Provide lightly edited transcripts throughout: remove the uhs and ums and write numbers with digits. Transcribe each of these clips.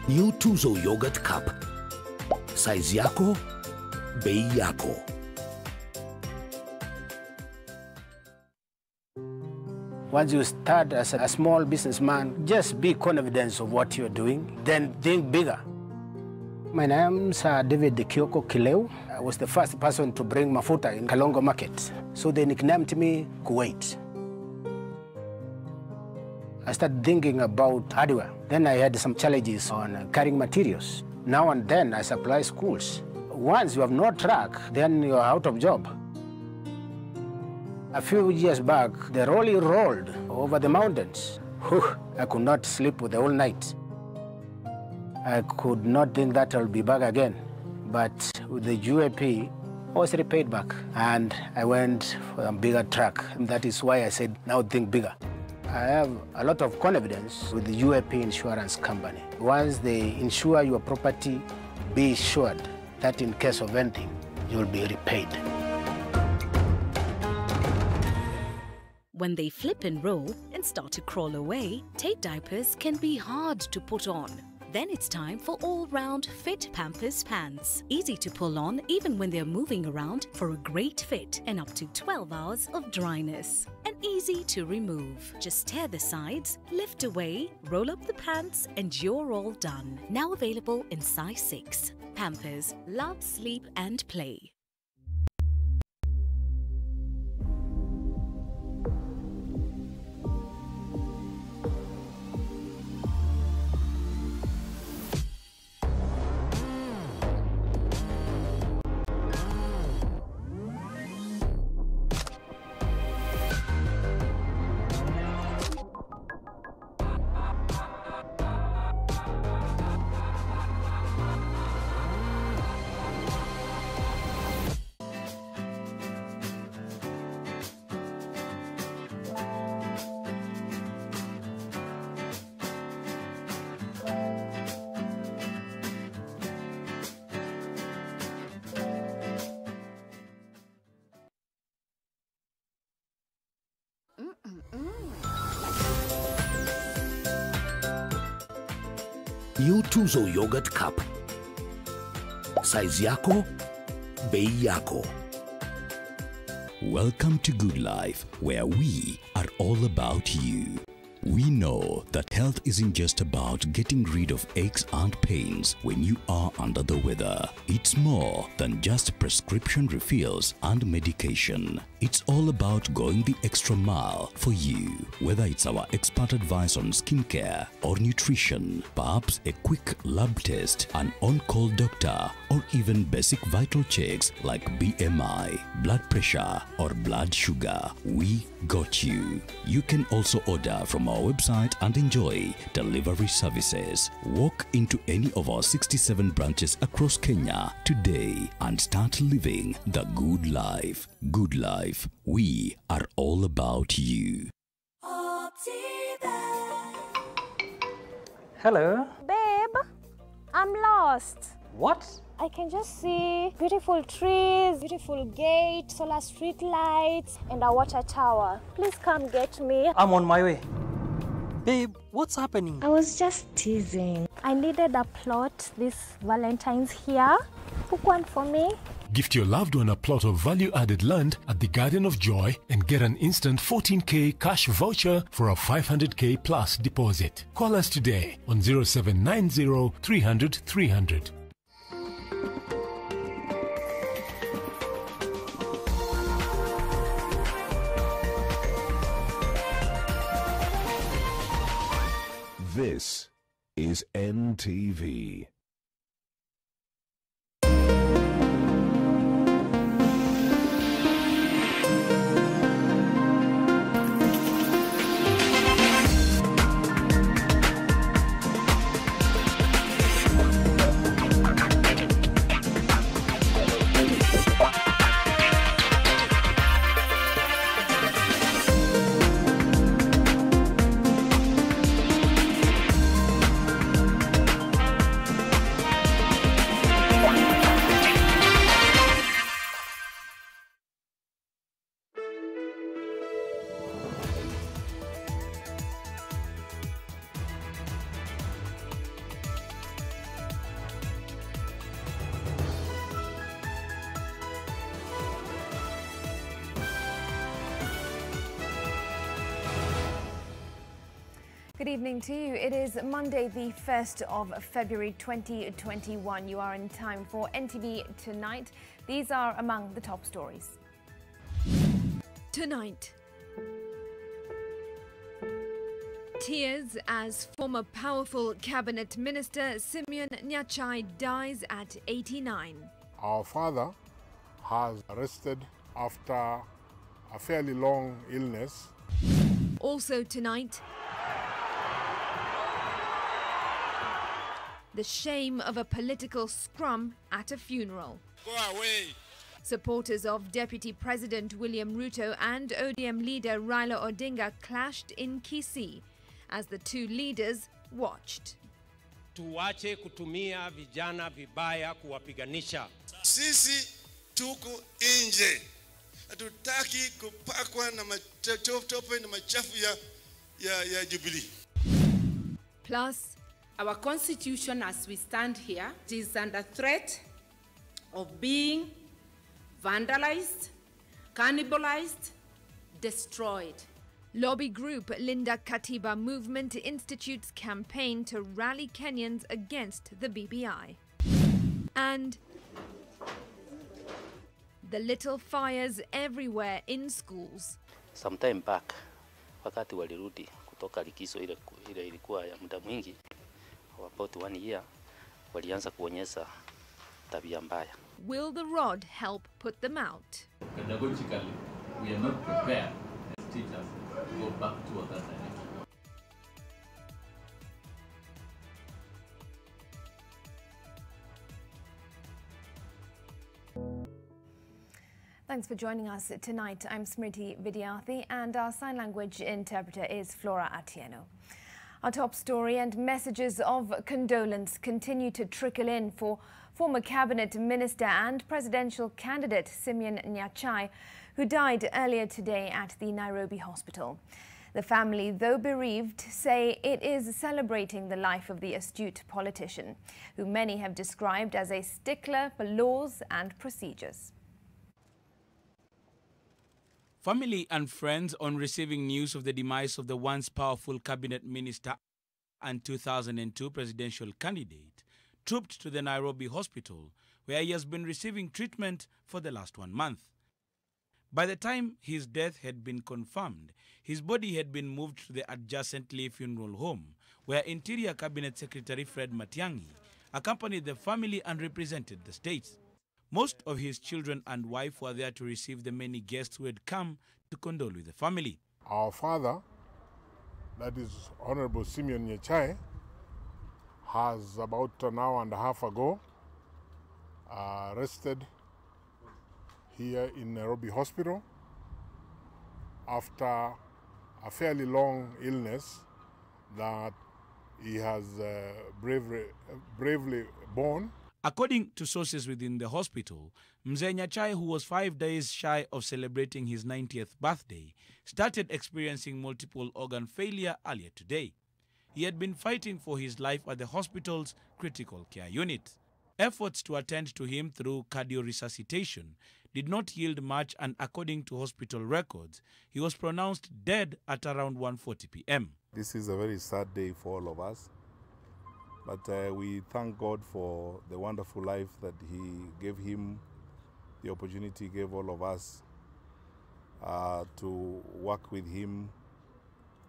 New Tuzo Yogurt Cup. Size yako, bei yako. Once you start as a small businessman, just be confident of what you're doing, then think bigger. My name's David Kioko Kileu. I was the first person to bring mafuta in Kalongo market, so they nicknamed me Kuwait. I started thinking about hardware. Then I had some challenges on carrying materials. Now and then I supply schools. Once you have no truck, then you're out of job. A few years back, the rolling rolled over the mountains. Whew, I could not sleep the whole night. I could not think that I'll be back again. But with the UAP, I was repaid back. And I went for a bigger truck. And that is why I said, now think bigger. I have a lot of confidence with the UAP insurance company. Once they insure your property, be assured that in case of anything, you'll be repaid. When they flip and roll and start to crawl away, tape diapers can be hard to put on. Then it's time for all-round fit Pampers pants. Easy to pull on even when they're moving around for a great fit and up to 12 hours of dryness. And easy to remove. Just tear the sides, lift away, roll up the pants, and you're all done. Now available in size 6. Pampers, love, sleep and play. New Tuzo Yogurt Cup. Size yako, bei yako. Welcome to Good Life, where we are all about you. We know that health isn't just about getting rid of aches and pains when you are under the weather. It's more than just prescription refills and medication. It's all about going the extra mile for you. Whether it's our expert advice on skincare or nutrition, perhaps a quick lab test, an on-call doctor, or even basic vital checks like BMI, blood pressure, or blood sugar, we got you. You can also order from our website and enjoy delivery services. Walk into any of our 67 branches across Kenya today and start living the good life. Good Life, we are all about you. Hello. Babe, I'm lost. What? I can just see beautiful trees, beautiful gate, solar street lights, and a water tower. Please come get me. I'm on my way. Babe, what's happening? I was just teasing. I needed a plot this Valentine's here. Book one for me. Gift your loved one a plot of value-added land at the Garden of Joy and get an instant 14K cash voucher for a 500K plus deposit. Call us today on 0790 300 300. This is NTV. Good evening to you. It is Monday, the 1st of February 2021. You are in time for NTV Tonight. These are among the top stories. Tonight, tears as former powerful cabinet minister Simeon Nyachai dies at 89. Our father has arrested after a fairly long illness. Also tonight, the shame of a political scrum at a funeral. Go away. Supporters of Deputy President William Ruto and ODM leader Raila Odinga clashed in Kisii as the two leaders watched. Tuwache kutumia vijana vibaya kuwapiganisha. Sisi tuko nje. Hatutaki kupakwa na matope na machafu ya Jubilee. Plus, our constitution as we stand here is under threat of being vandalized, cannibalized, destroyed. Lobby group Linda Katiba Movement institutes campaign to rally Kenyans against the BBI. And the little fires everywhere in schools. Sometime back, wakati walirudi kutoka likizo ile ilikuwa ya muda mwingi, about 1 year, walianza kuonyesha tabia mbaya. Will the rod help put them out? Pedagogically, we are not prepared as teachers to go back to that direction. Thanks for joining us tonight. I'm Smriti Vidyarthi and our sign language interpreter is Flora Atieno. Our top story: and messages of condolence continue to trickle in for former cabinet minister and presidential candidate Simeon Nyachai, who died earlier today at the Nairobi hospital. The family, though bereaved, say it is celebrating the life of the astute politician, who many have described as a stickler for laws and procedures. Family and friends, on receiving news of the demise of the once powerful cabinet minister and 2002 presidential candidate, trooped to the Nairobi hospital, where he has been receiving treatment for the last 1 month. By the time his death had been confirmed, his body had been moved to the adjacent Lee Funeral Home, where Interior Cabinet Secretary Fred Matiang'i accompanied the family and represented the state. Most of his children and wife were there to receive the many guests who had come to condole with the family. Our father, that is Honorable Simeon Nyachai, has about an hour and a half ago rested here in Nairobi Hospital after a fairly long illness that he has bravely borne. According to sources within the hospital, Mzee Nyachai, who was 5 days shy of celebrating his 90th birthday, started experiencing multiple organ failure earlier today. He had been fighting for his life at the hospital's critical care unit. Efforts to attend to him through cardio-resuscitation did not yield much, and according to hospital records, he was pronounced dead at around 1:40 p.m. This is a very sad day for all of us. But we thank God for the wonderful life that He gave him, the opportunity He gave all of us to work with Him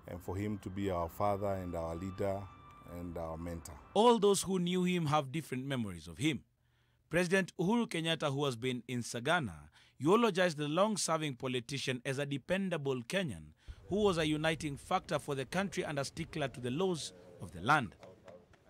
and for Him to be our father and our leader and our mentor. All those who knew him have different memories of him. President Uhuru Kenyatta, who has been in Sagana, eulogized the long-serving politician as a dependable Kenyan who was a uniting factor for the country and a stickler to the laws of the land.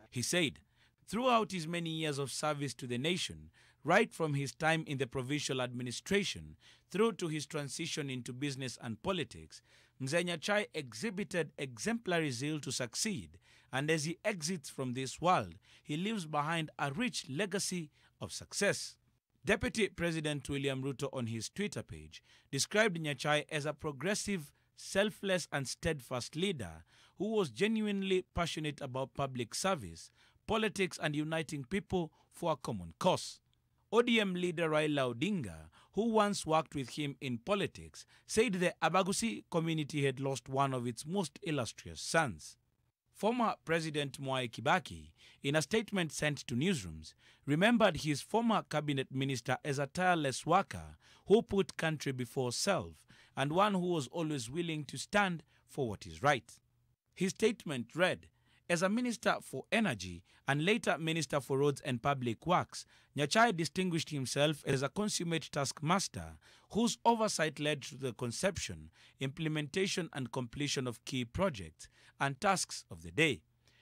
He said, throughout his many years of service to the nation, right from his time in the provincial administration through to his transition into business and politics, Mzee Nyachai exhibited exemplary zeal to succeed, and as he exits from this world, he leaves behind a rich legacy of success. Deputy President William Ruto, on his Twitter page, described Nyachai as a progressive, selfless and steadfast leader who was genuinely passionate about public service, politics and uniting people for a common cause. ODM leader Raila Odinga, who once worked with him in politics, said the Abagusi community had lost one of its most illustrious sons. former President Mwai Kibaki, in a statement sent to newsrooms, remembered his former cabinet minister as a tireless worker who put country before self and one who was always willing to stand for what is right. His statement read, "As a Minister for Energy and later Minister for Roads and Public Works, Nyachai distinguished himself as a consummate taskmaster whose oversight led to the conception, implementation and completion of key projects and tasks of the day.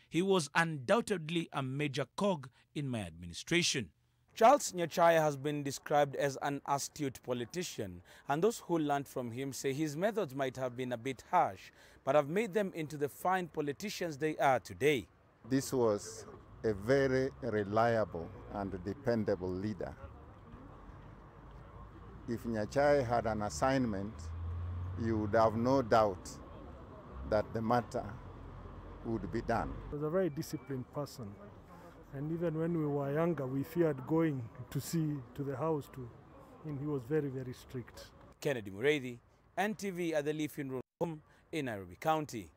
He was undoubtedly a major cog in my administration." Charles Nyachai has been described as an astute politician, and those who learned from him say his methods might have been a bit harsh, but have made them into the fine politicians they are today. This was a very reliable and dependable leader. If Nyachai had an assignment, you would have no doubt that the matter would be done. He was a very disciplined person. And even when we were younger, we feared going to the house too. And he was very, very strict. Kennedy Mureithi, NTV at the Lee Funeral Home in Nairobi County.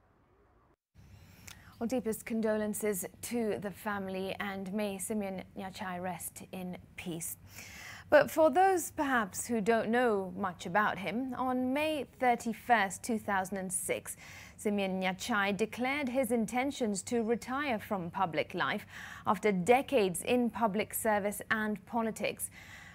Well, deepest condolences to the family, and may Simeon Nyachai rest in peace. But for those perhaps who don't know much about him, on May 31st, 2006, Simeon Nyachai declared his intentions to retire from public life after decades in public service and politics.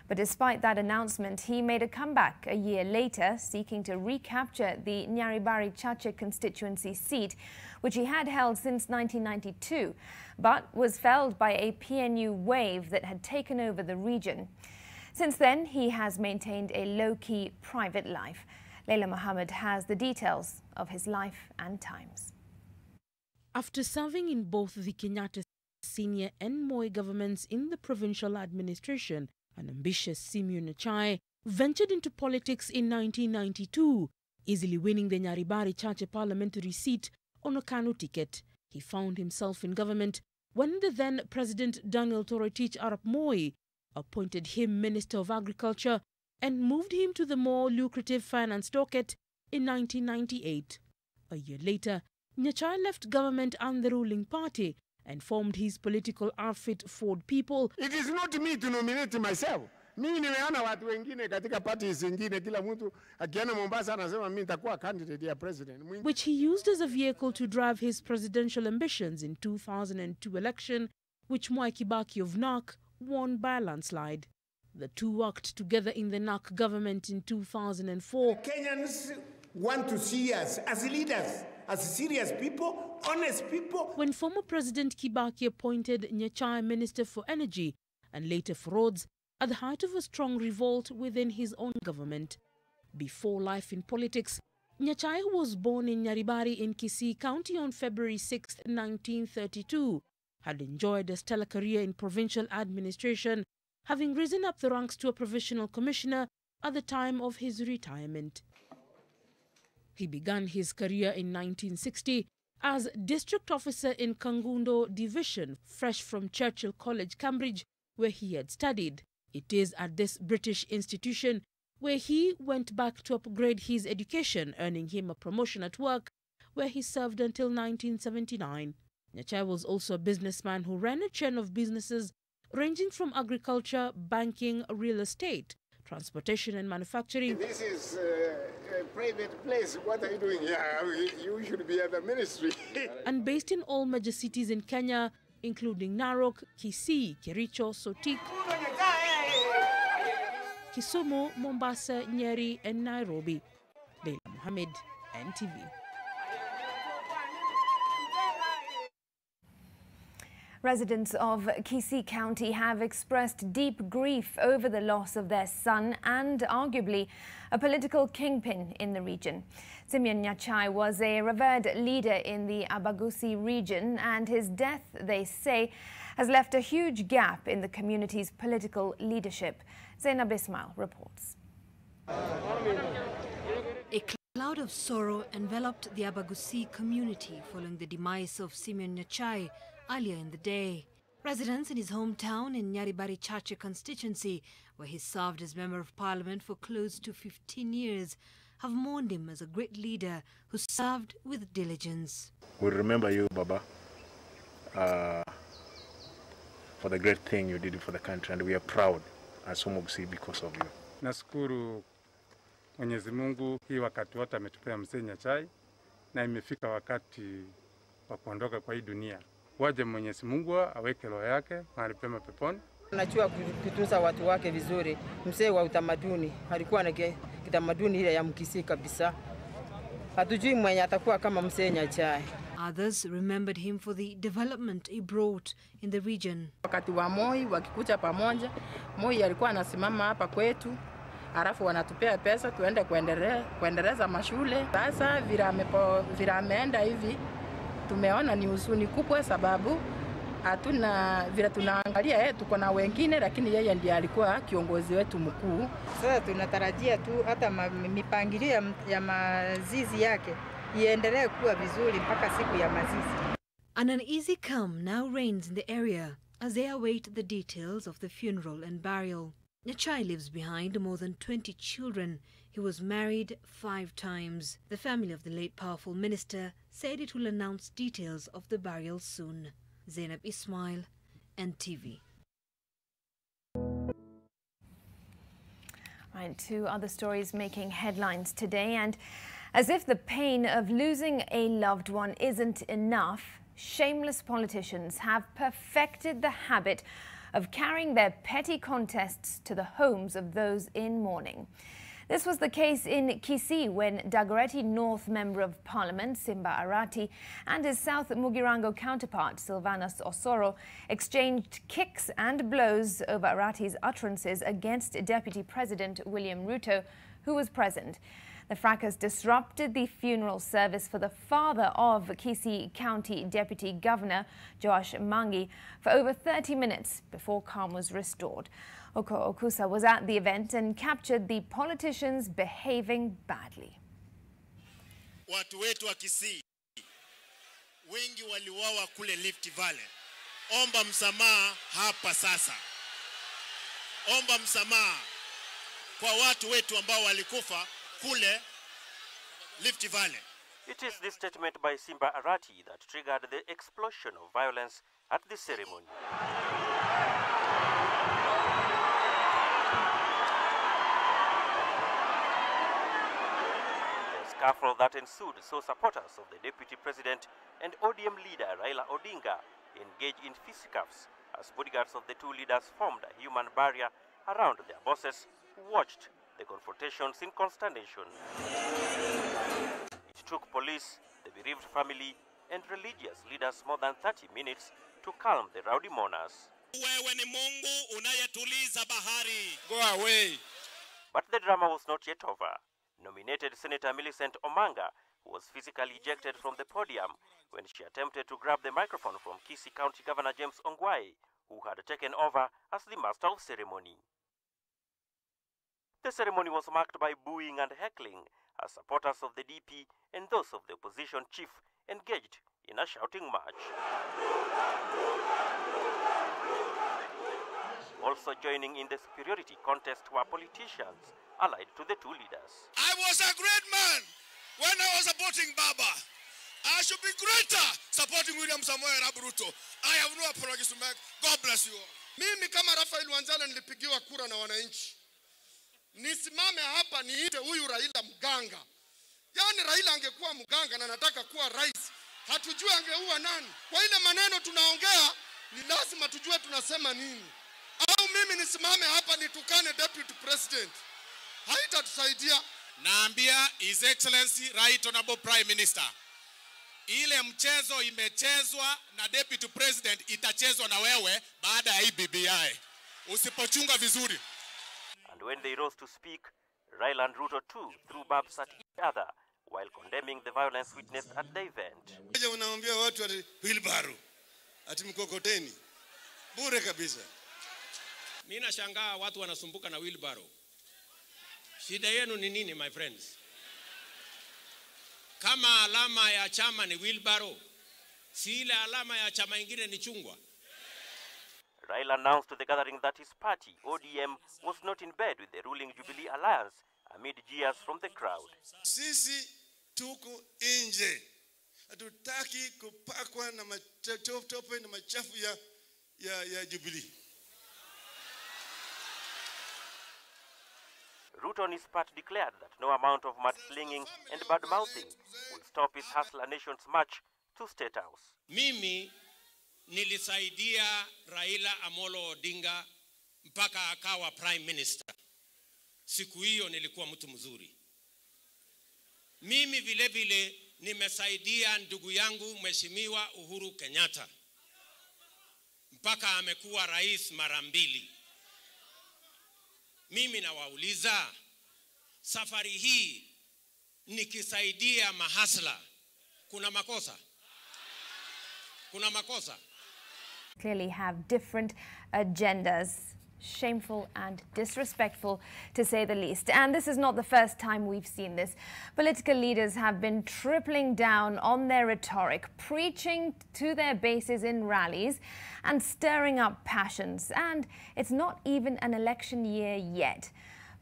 But despite that announcement, he made a comeback a year later, seeking to recapture the Nyaribari Chache constituency seat, which he had held since 1992, but was felled by a PNU wave that had taken over the region. Since then, he has maintained a low-key private life. Leila Mohammed has the details of his life and times. After serving in both the Kenyatta senior and Moi governments in the provincial administration, an ambitious Simeon Nyachai ventured into politics in 1992, easily winning the Nyaribari Chache parliamentary seat on a KANU ticket. He found himself in government when the then President Daniel Toroitich Arap Moi appointed him Minister of Agriculture and moved him to the more lucrative finance docket in 1998. A year later, Nyachai left government and the ruling party and formed his political outfit Ford People. It is not me to nominate myself. Mimi nimeona watu wengine katika parties zingine, kila mtu akienda Mombasa anasema mimi nitakuwa candidate ya president. Which he used as a vehicle to drive his presidential ambitions in 2002 election, which Mwai Kibaki of NARC won by a landslide. The two worked together in the NARC government in 2004. Kenyans want to see us as leaders, as serious people, honest people. When former President Kibaki appointed Nyachai Minister for Energy and later for Roads at the height of a strong revolt within his own government. Before life in politics, Nyachai, who was born in Nyaribari in Kisii County on February 6, 1932, had enjoyed a stellar career in provincial administration, having risen up the ranks to a provisional commissioner at the time of his retirement. He began his career in 1960 as district officer in Kangundo Division, fresh from Churchill College, Cambridge, where he had studied. It is at this British institution where he went back to upgrade his education, earning him a promotion at work, where he served until 1979. Nyachai was also a businessman who ran a chain of businesses ranging from agriculture, banking, real estate, transportation and manufacturing. This is a private place. What are you doing here? You should be at the ministry. And based in all major cities in Kenya, including Narok, Kisii, Kericho, Sotik, Kisumu, Mombasa, Nyeri and Nairobi. Leila Mohammed, NTV. Residents of Kisii County have expressed deep grief over the loss of their son and arguably a political kingpin in the region. Simeon Nyachai was a revered leader in the Abagusi region, and his death, they say, has left a huge gap in the community's political leadership. Zainab Ismail reports. A cloud of sorrow enveloped the Abagusi community following the demise of Simeon Nyachai earlier in the day. Residents in his hometown in Nyaribari Chache constituency, where he served as Member of Parliament for close to 15 years, have mourned him as a great leader who served with diligence. We remember you, Baba. for the great thing you did for the country, and we are proud as Homogsi because of you. Nashukuru Mwenyezi Mungu, hii wakati wote ametupea mzee Nyachai, na imefika wakati wa kuondoka kwa hii dunia. Waje Mwenyezi Mungu aweke roho yake mahali pema peponi. Anajua kutunza watu wake vizuri. Mzee wa utamaduni, alikuwa na kitamaduni ile ya Mkisii kabisa. Hatujui mwenye atakuwa kama mzee Nyachai. Others remembered him for the development he brought in the region. Wakati wa Moi wakikuja pamoja, Moi alikuwa anasimama hapa kwetu, alafu wanatupea pesa tuende kuendeleza mashule. Sasa vile ameenda hivi, tumeona ni huzuni kubwa, sababu hatuna vile tunaangalia tuko na wengine, lakini yeye ndiye alikuwa kiongozi wetu mkuu. Sasa tunatarajia tu hata mipangilio ya mazizi yake iendelee kuwa vizuri mpaka siku ya mazizi. An uneasy calm now reigns in the area as they await the details of the funeral and burial. Nyachai lives behind more than 20 children. He was married 5 times. The family of the late powerful minister said it will announce details of the burial soon. Zainab Ismail, NTV. Right, 2 other stories making headlines today, and as if the pain of losing a loved one isn't enough, shameless politicians have perfected the habit of carrying their petty contests to the homes of those in mourning. This was the case in Kisii when Dagoretti North Member of Parliament Simba Arati and his South Mugirango counterpart Sylvanus Osoro exchanged kicks and blows over Arati's utterances against Deputy President William Ruto, who was present. The fracas disrupted the funeral service for the father of Kisii County Deputy Governor Joash Mangi for over 30 minutes before calm was restored. Oko Okusa was at the event and captured the politicians behaving badly. Watu wetu wa Kisii wengi waliuawa kule Rift Valley. Omba msamaha hapa sasa. Omba msamaha kwa watu wetu ambao walikufa kule Rift Valley. It is this statement by Simba Arati that triggered the explosion of violence at the ceremony. The scuffle that ensued saw supporters of the Deputy President and ODM leader Raila Odinga engage in fisticuffs as bodyguards of the two leaders formed a human barrier around their bosses who watched the confrontations in consternation. It took police, the bereaved family, and religious leaders more than 30 minutes to calm the rowdy mourners. Wewe ni Mungu unayetuliza bahari. Go away. But the drama was not yet over. Nominated Senator Millicent Omanga was physically ejected from the podium when she attempted to grab the microphone from Kisii County Governor James Ongwae, who had taken over as the master of ceremony. The ceremony was marked by booing and heckling as supporters of the DP and those of the opposition chief engaged in a shouting match. Also joining in the superiority contest were politicians allied to the two leaders. I was a great man when I was supporting Baba. I should be greater supporting William Samoei Arap Ruto. I have no apologies to make. God bless you all. Mimi kama Rafael Wanjala nilipigiwa kura na wananchi. Nisimame hapa niite huyu Raila mganga. Yaani Raila angekuwa mganga na nataka kuwa rais, hatujui angeua nani. Kwa ile maneno tunaongea ni lazima tujue tunasema nini. Au mimi nisimame hapa nitukane Deputy President, haitatusaidia. Naambia His Excellency Right Honorable Prime Minister, ile mchezo imechezwa na Deputy President itachezwa na wewe baada ya BBI. Usipochunga vizuri. And when they rose to speak, Raila and Ruto too threw barbs at each other while condemning the violence witnessed at the event. Unaambia watu ati wheelbarrow, ati mkokoteni. Bure kabisa. Mimi nashangaa watu wanasumbuka na wheelbarrow. Shida yenu ni nini, my friends? Kama alama ya chama ni wheelbarrow, si ile alama ya chama ingine ni chungwa. Raila announced to the gathering that his party, ODM, was not in bed with the ruling Jubilee Alliance amid jeers from the crowd. Sisi tuko nje. Hatutaki kupakwa na matope na machafu ya Jubilee. Ruto on his part declared that no amount of mudslinging and bad-mouthing would stop his Hustler Nation's march to State House. Mimi nilisaidia Raila Amolo Odinga mpaka akawa Prime Minister. Siku hiyo nilikuwa mtu mzuri. Mimi vile vile nimesaidia ndugu yangu Mheshimiwa Uhuru Kenyatta mpaka amekuwa rais mara 2. Mimi nawauliza, safari hii nikisaidia mahasla, kuna makosa? Kuna makosa? Clearly have different agendas. Shameful and disrespectful, to say the least. And this is not the first time we've seen this. Political leaders have been tripling down on their rhetoric, preaching to their bases in rallies and stirring up passions. And it's not even an election year yet.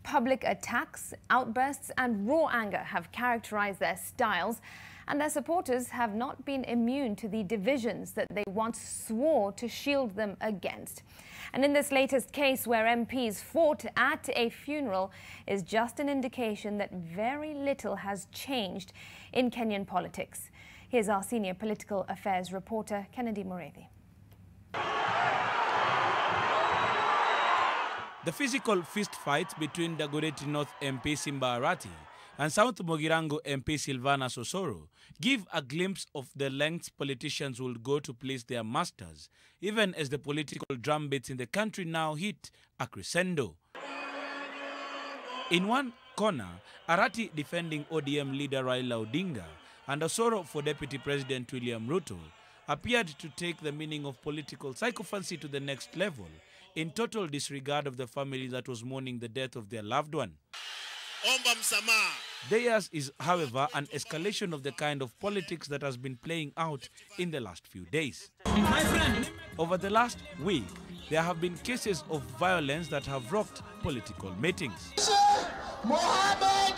Public attacks, outbursts and raw anger have characterized their styles, and their supporters have not been immune to the divisions that they once swore to shield them against. And in this latest case where MPs fought at a funeral is just an indication that very little has changed in Kenyan politics. Here's our senior political affairs reporter, Kennedy Mureithi. The physical fist fight between Dagoretti North MP Vidyarthi and South Mogirango MP Silvana Sosoro give a glimpse of the lengths politicians will go to please their masters, even as the political drumbeats in the country now hit a crescendo. In one corner, Arati defending ODM leader Raila Odinga and Osoro for Deputy President William Ruto appeared to take the meaning of political sycophancy to the next level, in total disregard of the family that was mourning the death of their loved one. Theirs is, however, an escalation of the kind of politics that has been playing out in the last few days. Over the last week, there have been cases of violence that have rocked political meetings.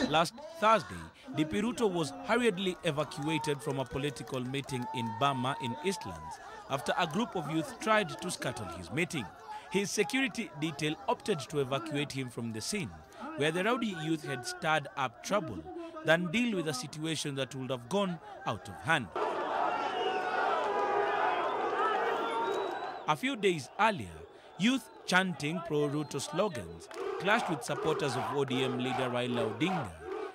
Last Thursday, DP Ruto was hurriedly evacuated from a political meeting in Bama in Eastlands after a group of youth tried to scuttle his meeting. His security detail opted to evacuate him from the scene, where the rowdy youth had stirred up trouble, than deal with a situation that would have gone out of hand. A few days earlier, youth chanting pro-Ruto slogans clashed with supporters of ODM leader Raila Odinga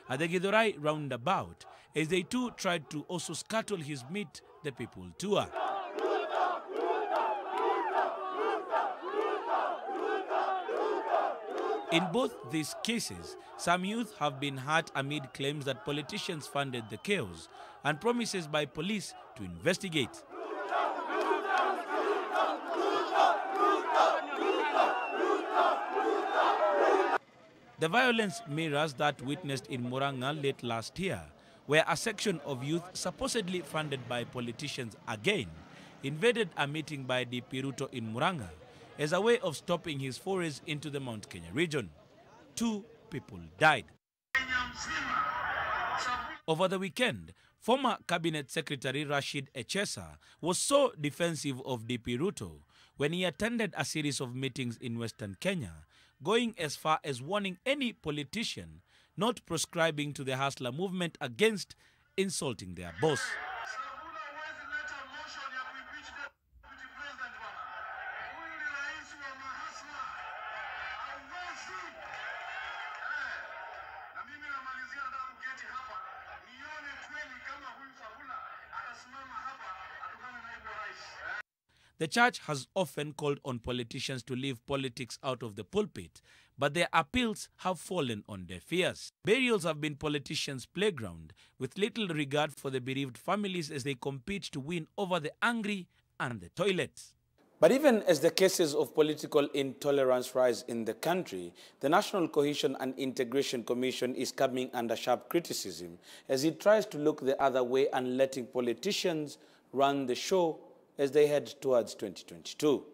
at the Githurai roundabout as they too tried to also scuttle his Meet the People tour. In both these cases, some youth have been hurt amid claims that politicians funded the chaos and promises by police to investigate. The violence mirrors that witnessed in Murang'a late last year, where a section of youth supposedly funded by politicians again invaded a meeting by DP Ruto in Murang'a as a way of stopping his forays into the Mount Kenya region. 2 people died. Over the weekend, former Cabinet Secretary Rashid Echesa was so defensive of DP Ruto when he attended a series of meetings in Western Kenya, going as far as warning any politician not prescribing to the hustler movement against insulting their boss. The church has often called on politicians to leave politics out of the pulpit, but their appeals have fallen on deaf ears. Burials have been politicians' playground, with little regard for the bereaved families as they compete to win over the angry and the toilets. But even as the cases of political intolerance rise in the country, the National Cohesion and Integration Commission is coming under sharp criticism as it tries to look the other way and letting politicians run the show as they head towards 2022.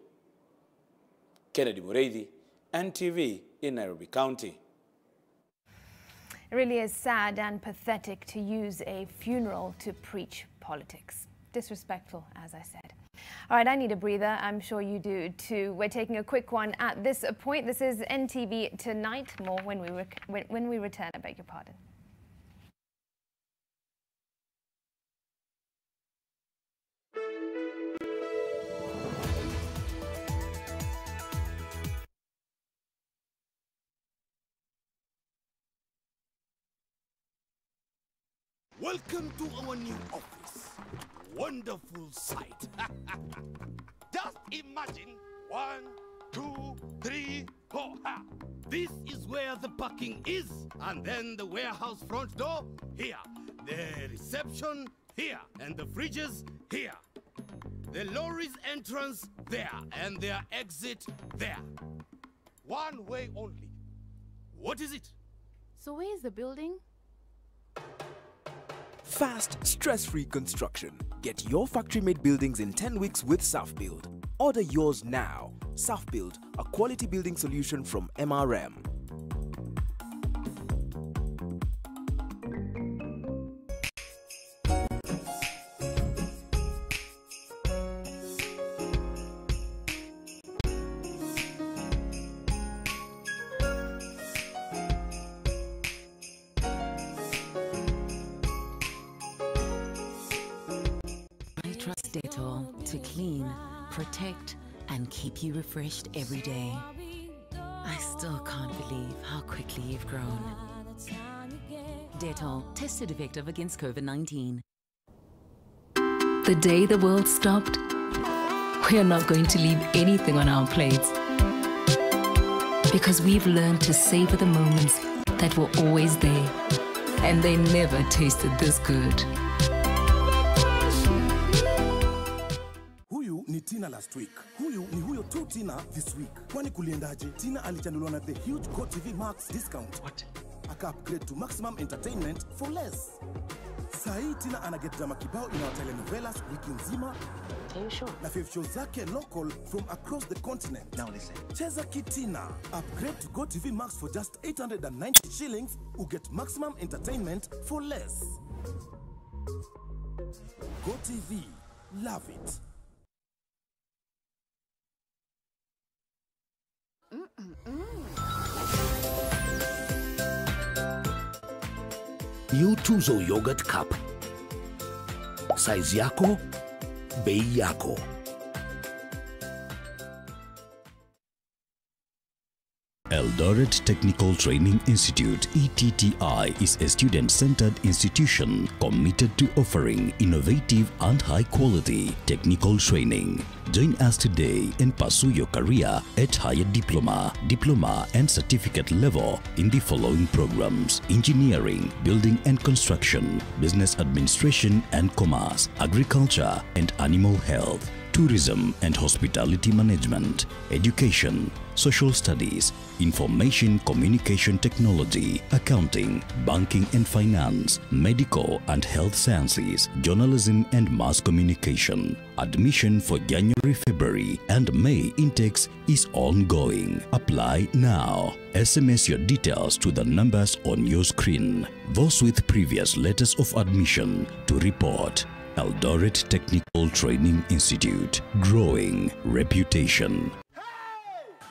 Kennedy Mureithi, NTV in Nairobi County. It really is sad and pathetic to use a funeral to preach politics. Disrespectful, as I said. All right, I need a breather. I'm sure you do too. We're taking a quick one at this point. This is NTV Tonight. More when we return. I beg your pardon. Welcome to our new office. Wonderful sight. Just imagine 1, 2, 3, 4. This is where the parking is, and then the warehouse front door here, the reception here, and the fridges here. The lorry's entrance there, and their exit there. One way only. What is it? So where is the building? Fast, stress-free construction. Get your factory-made buildings in 10 weeks with SafBuild. Order yours now. SafBuild, a quality building solution from MRM. Dettol to clean, protect, and keep you refreshed every day. I still can't believe how quickly you've grown. Dettol, tested effective against COVID-19. The day the world stopped, we are not going to leave anything on our plates. Because we've learned to savor the moments that were always there, and they never tasted this good. Ni Tina last week. Huyu ni huyo tu Tina this week. Kwani kuliendaje? Tina alichanuliwa na the huge GoTV Max discount. What? Aka upgrade to maximum entertainment for less. Sahi Tina anaget drama kibao in our telenovelas wiki nzima. Are you sure? Na 5 shows zake local from across the continent. Now listen. Cheza Kitina. Upgrade to GoTV Max for just 890 shillings. You get maximum entertainment for less. GoTV. Love it. New Tuzo Yogurt Cup. Size yako, bei yako. Eldoret Technical Training Institute (ETTI) is a student-centered institution committed to offering innovative and high-quality technical training. Join us today and pursue your career at higher diploma, and certificate level in the following programs: engineering, building and construction, business administration and commerce, agriculture and animal health, tourism and hospitality management, education, social studies, information communication technology, accounting, banking and finance, medical and health sciences, journalism and mass communication. Admission for January, February and May intakes is ongoing. Apply now. SMS your details to the numbers on your screen. Those with previous letters of admission to report. Eldoret Technical Training Institute, growing reputation.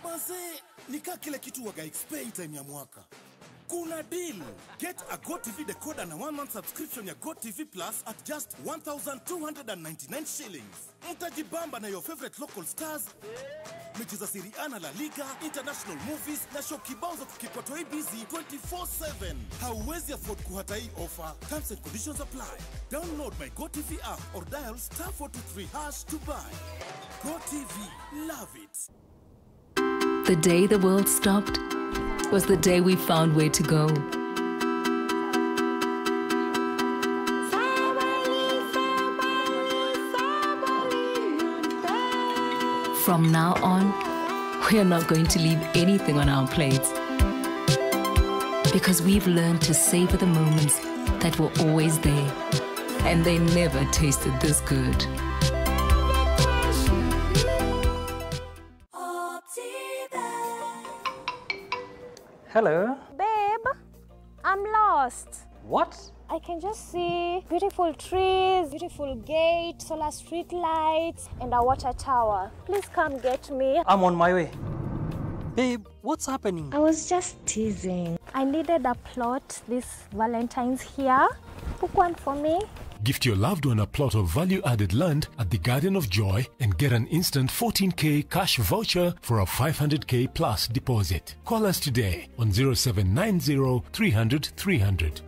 Manze, nika kile kitu waga expect time ya mwaka. Kuna deal. Get a GoTV decoder na 1-month subscription ya GoTV Plus at just 1,299 shillings. Mtajibamba na your favorite local stars. Mechi za Serie A na La Liga, international movies na show kibao za kukipatwa busy 24/7. Hauwezi afford kuhata hii offer. Terms and conditions apply. Download my GoTV app or dial *423# to buy. GoTV, love it. The day the world stopped was the day we found where to go. From now on, we are not going to leave anything on our plates. Because we've learned to savor the moments that were always there, and they never tasted this good. Hello. Babe, I'm lost. What? I can just see beautiful trees, beautiful gate, solar street lights, and a water tower. Please come get me. I'm on my way. Babe, what's happening? I was just teasing. I needed a plot this Valentine's here. Book one for me. Gift your loved one a plot of value-added land at the Garden of Joy and get an instant 14K cash voucher for a 500K plus deposit. Call us today on 0790 300 300.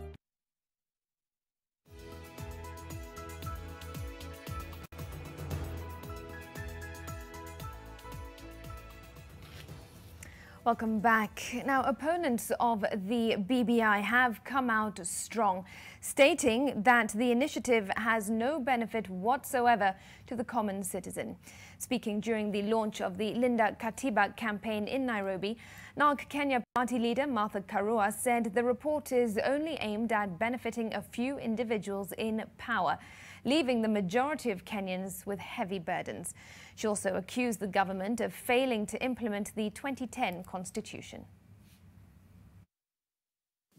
Welcome back. Now, opponents of the BBI have come out strong, stating that the initiative has no benefit whatsoever to the common citizen. Speaking during the launch of the Linda Katiba campaign in Nairobi, NARC Kenya party leader Martha Karua said the report is only aimed at benefiting a few individuals in power, leaving the majority of Kenyans with heavy burdens. She also accused the government of failing to implement the 2010 constitution.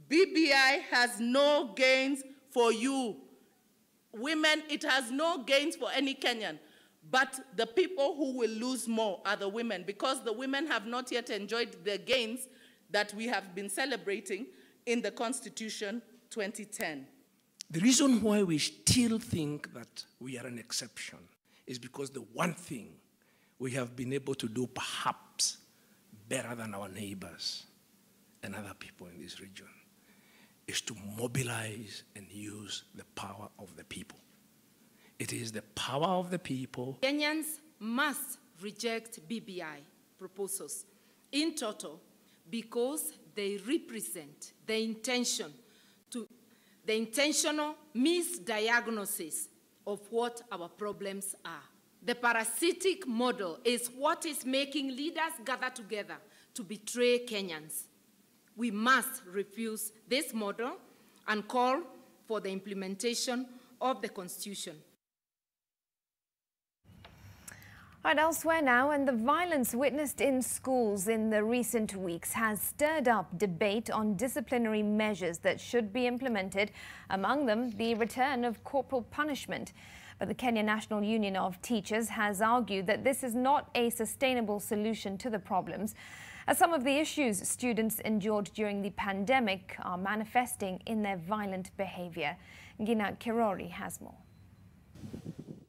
BBI has no gains for you. Women, it has no gains for any Kenyan. But the people who will lose more are the women, because the women have not yet enjoyed the gains that we have been celebrating in the Constitution 2010. The reason why we still think that we are an exception is because the one thing we have been able to do perhaps better than our neighbors and other people in this region is to mobilize and use the power of the people. It is the power of the people. Kenyans must reject BBI proposals in total because they represent the intentional misdiagnosis of what our problems are. The parasitic model is what is making leaders gather together to betray Kenyans. We must refuse this model and call for the implementation of the Constitution. Right, elsewhere now, and the violence witnessed in schools in the recent weeks has stirred up debate on disciplinary measures that should be implemented, among them the return of corporal punishment. But the Kenya National Union of Teachers has argued that this is not a sustainable solution to the problems, as some of the issues students endured during the pandemic are manifesting in their violent behavior. Gina Kirori has more.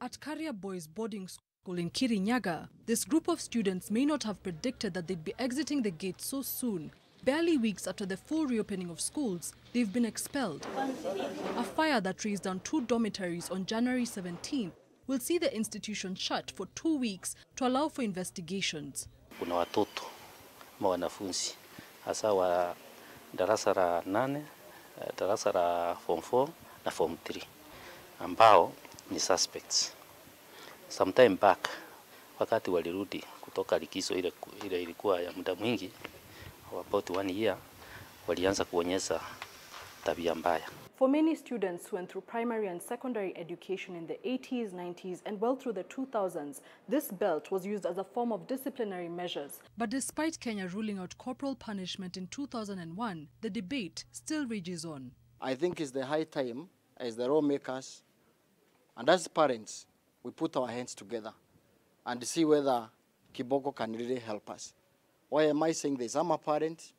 At Career Boys Boarding School in Kirinyaga, this group of students may not have predicted that they'd be exiting the gate so soon. Barely weeks after the full reopening of schools, they've been expelled. A fire that raised down 2 dormitories on January 17th will see the institution shut for 2 weeks to allow for investigations. Kuna watoto ama wanafunzi hasa wa darasa la 8, darasa la form 4 na form 3 ambao ni suspects. Sometime back, wakati walirudi kutoka likizo ile ilikuwa ya muda mwingi, about 1 year, walianza kuonyesha tabia mbaya. For many students who went through primary and secondary education in the 80s, 90s, and well through the 2000s, this belt was used as a form of disciplinary measures. But despite Kenya ruling out corporal punishment in 2001, the debate still rages on. I think it's the high time, as the lawmakers and as parents, we put our hands together and see whether Kiboko can really help us. Why am I saying this? I'm a parent,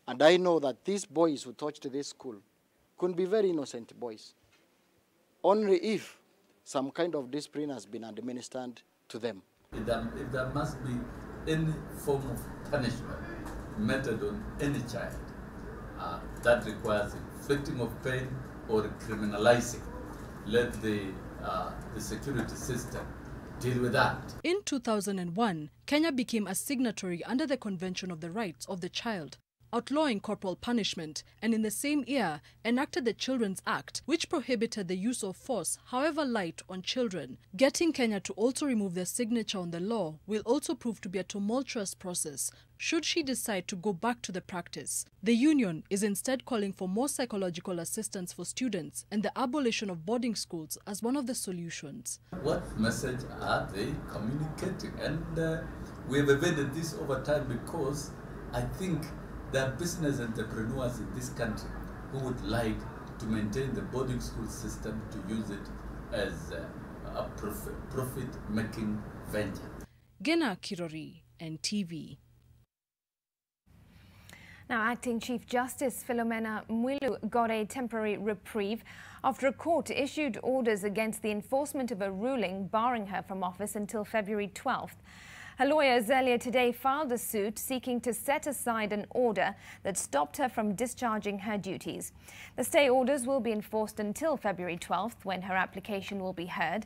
and I know that these boys who touched this school could be very innocent boys. Only if some kind of discipline has been administered to them. If there must be any form of punishment meted on any child that requires inflicting of pain or criminalizing, let the security system deal with that. In 2001, Kenya became a signatory under the Convention of the Rights of the Child, outlawing corporal punishment, and in the same year enacted the Children's Act, which prohibited the use of force, however light, on children. Getting Kenya to also remove their signature on the law will also prove to be a tumultuous process, should she decide to go back to the practice. The union is instead calling for more psychological assistance for students and the abolition of boarding schools as one of the solutions. What message are they communicating? And we have evaded this over time because I think There are business entrepreneurs in this country who would like to maintain the boarding school system to use it as a profit-making venture. Gena Kirori, NTV. Now, Acting Chief Justice Philomena Mwilu got a temporary reprieve after a court issued orders against the enforcement of a ruling barring her from office until February 12th. Her lawyers earlier today filed a suit seeking to set aside an order that stopped her from discharging her duties. The stay orders will be enforced until February 12th, when her application will be heard.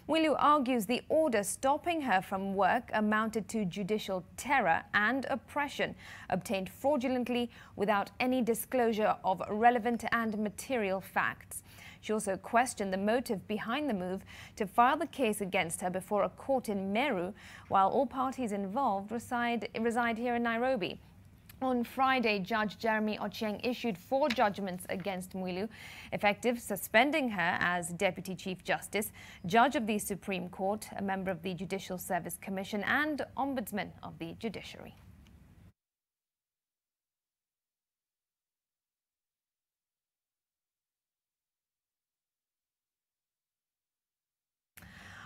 Mwilu argues the order stopping her from work amounted to judicial terror and oppression, obtained fraudulently without any disclosure of relevant and material facts. She also questioned the motive behind the move to file the case against her before a court in Meru, while all parties involved reside here in Nairobi. On Friday, Judge Jeremy Ochieng issued 4 judgments against Mwilu, effective suspending her as Deputy Chief Justice, Judge of the Supreme Court, a member of the Judicial Service Commission, and Ombudsman of the Judiciary.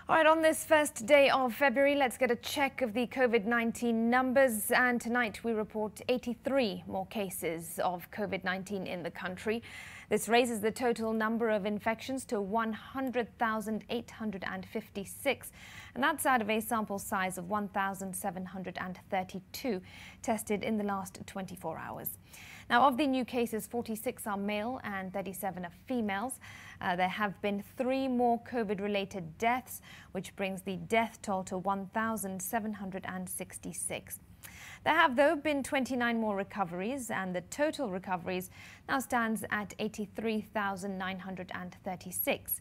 All right, on this first day of February, let's get a check of the COVID-19 numbers. And tonight we report 83 more cases of COVID-19 in the country. This raises the total number of infections to 100,856. And that's out of a sample size of 1,732 tested in the last 24 hours. Now, of the new cases, 46 are male and 37 are females. There have been 3 more COVID-related deaths, which brings the death toll to 1,766. There have, though, been 29 more recoveries, and the total recoveries now stands at 83,936.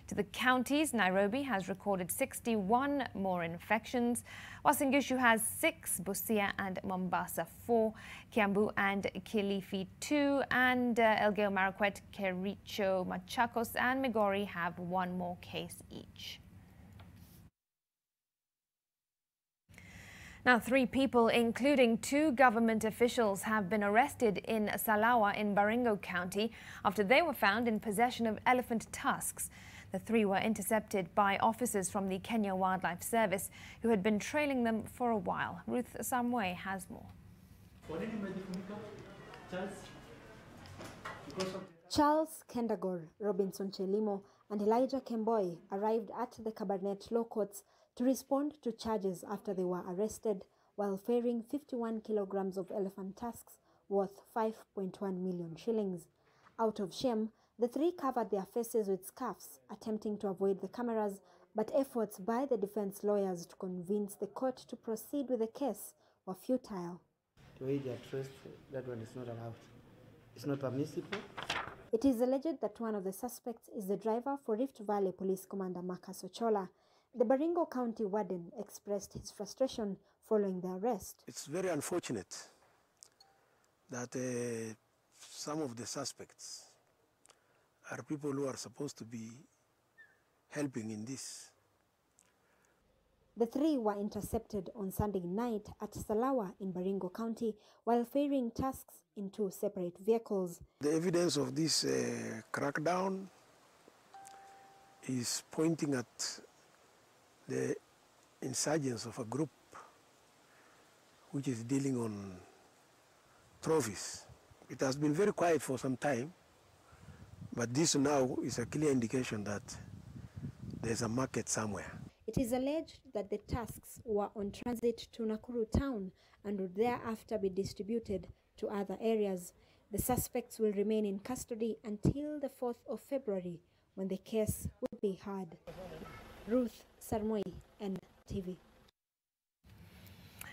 To the counties, Nairobi has recorded 61 more infections. Uasin Gishu has 6, Busia and Mombasa 4, Kiambu and Kilifi 2, and Elgeyo Marakwet, Kericho, Machakos and Migori have 1 more case each. Now, 3 people, including 2 government officials, have been arrested in Salawa in Baringo County after they were found in possession of elephant tusks. The 3 were intercepted by officers from the Kenya Wildlife Service, who had been trailing them for a while. Ruth Samwe has more. Charles Kendagor, Robinson Chelimo and Elijah Kemboi arrived at the Kabarnet Law Courts to respond to charges after they were arrested while ferrying 51 kilograms of elephant tusks worth 5.1 million shillings. Out of shame, the 3 covered their faces with scarves, attempting to avoid the cameras, but efforts by the defense lawyers to convince the court to proceed with the case were futile. The way they are dressed, that one is not allowed. It's not permissible. It is alleged that one of the suspects is the driver for Rift Valley Police Commander Marcus Ochola. The Baringo County warden expressed his frustration following the arrest. It's very unfortunate that some of the suspects are people who are supposed to be helping in this. The 3 were intercepted on Sunday night at Salawa in Baringo County while ferrying tusks in 2 separate vehicles. The evidence of this crackdown is pointing at the insurgents of a group which is dealing on trophies. It has been very quiet for some time, but this now is a clear indication that there's a market somewhere. It is alleged that the tusks were on transit to Nakuru town and would thereafter be distributed to other areas. The suspects will remain in custody until the 4th of February, when the case will be heard. Ruth Sarmoi, NTV.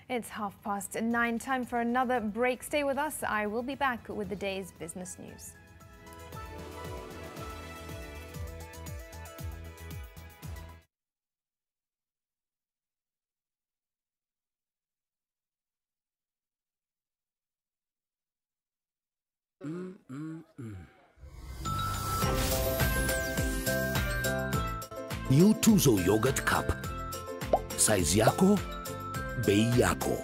It's 9:30. Time for another break. Stay with us. I will be back with the day's business news. New Tuzo Yogurt Cup. Size yako, bei yako.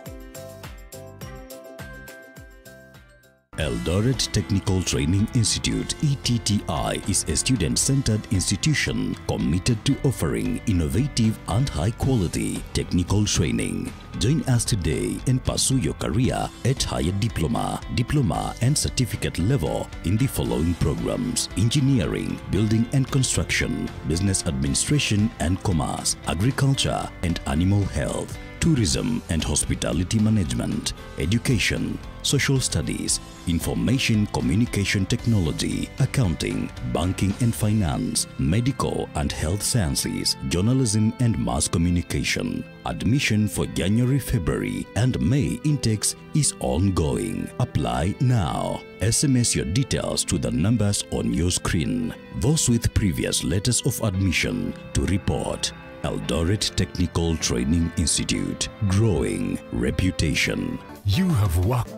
Eldoret Technical Training Institute (ETTI) is a student-centered institution committed to offering innovative and high-quality technical training. Join us today and pursue your career at higher diploma, and certificate level in the following programs: engineering, building and construction, business administration and commerce, agriculture and animal health, tourism and hospitality management, education, social studies, information communication technology, accounting, banking and finance, medical and health sciences, journalism and mass communication. Admission for January, February and May intakes is ongoing. Apply now. SMS your details to the numbers on your screen. Those with previous letters of admission to report. Eldoret Technical Training Institute, growing reputation. You have worked.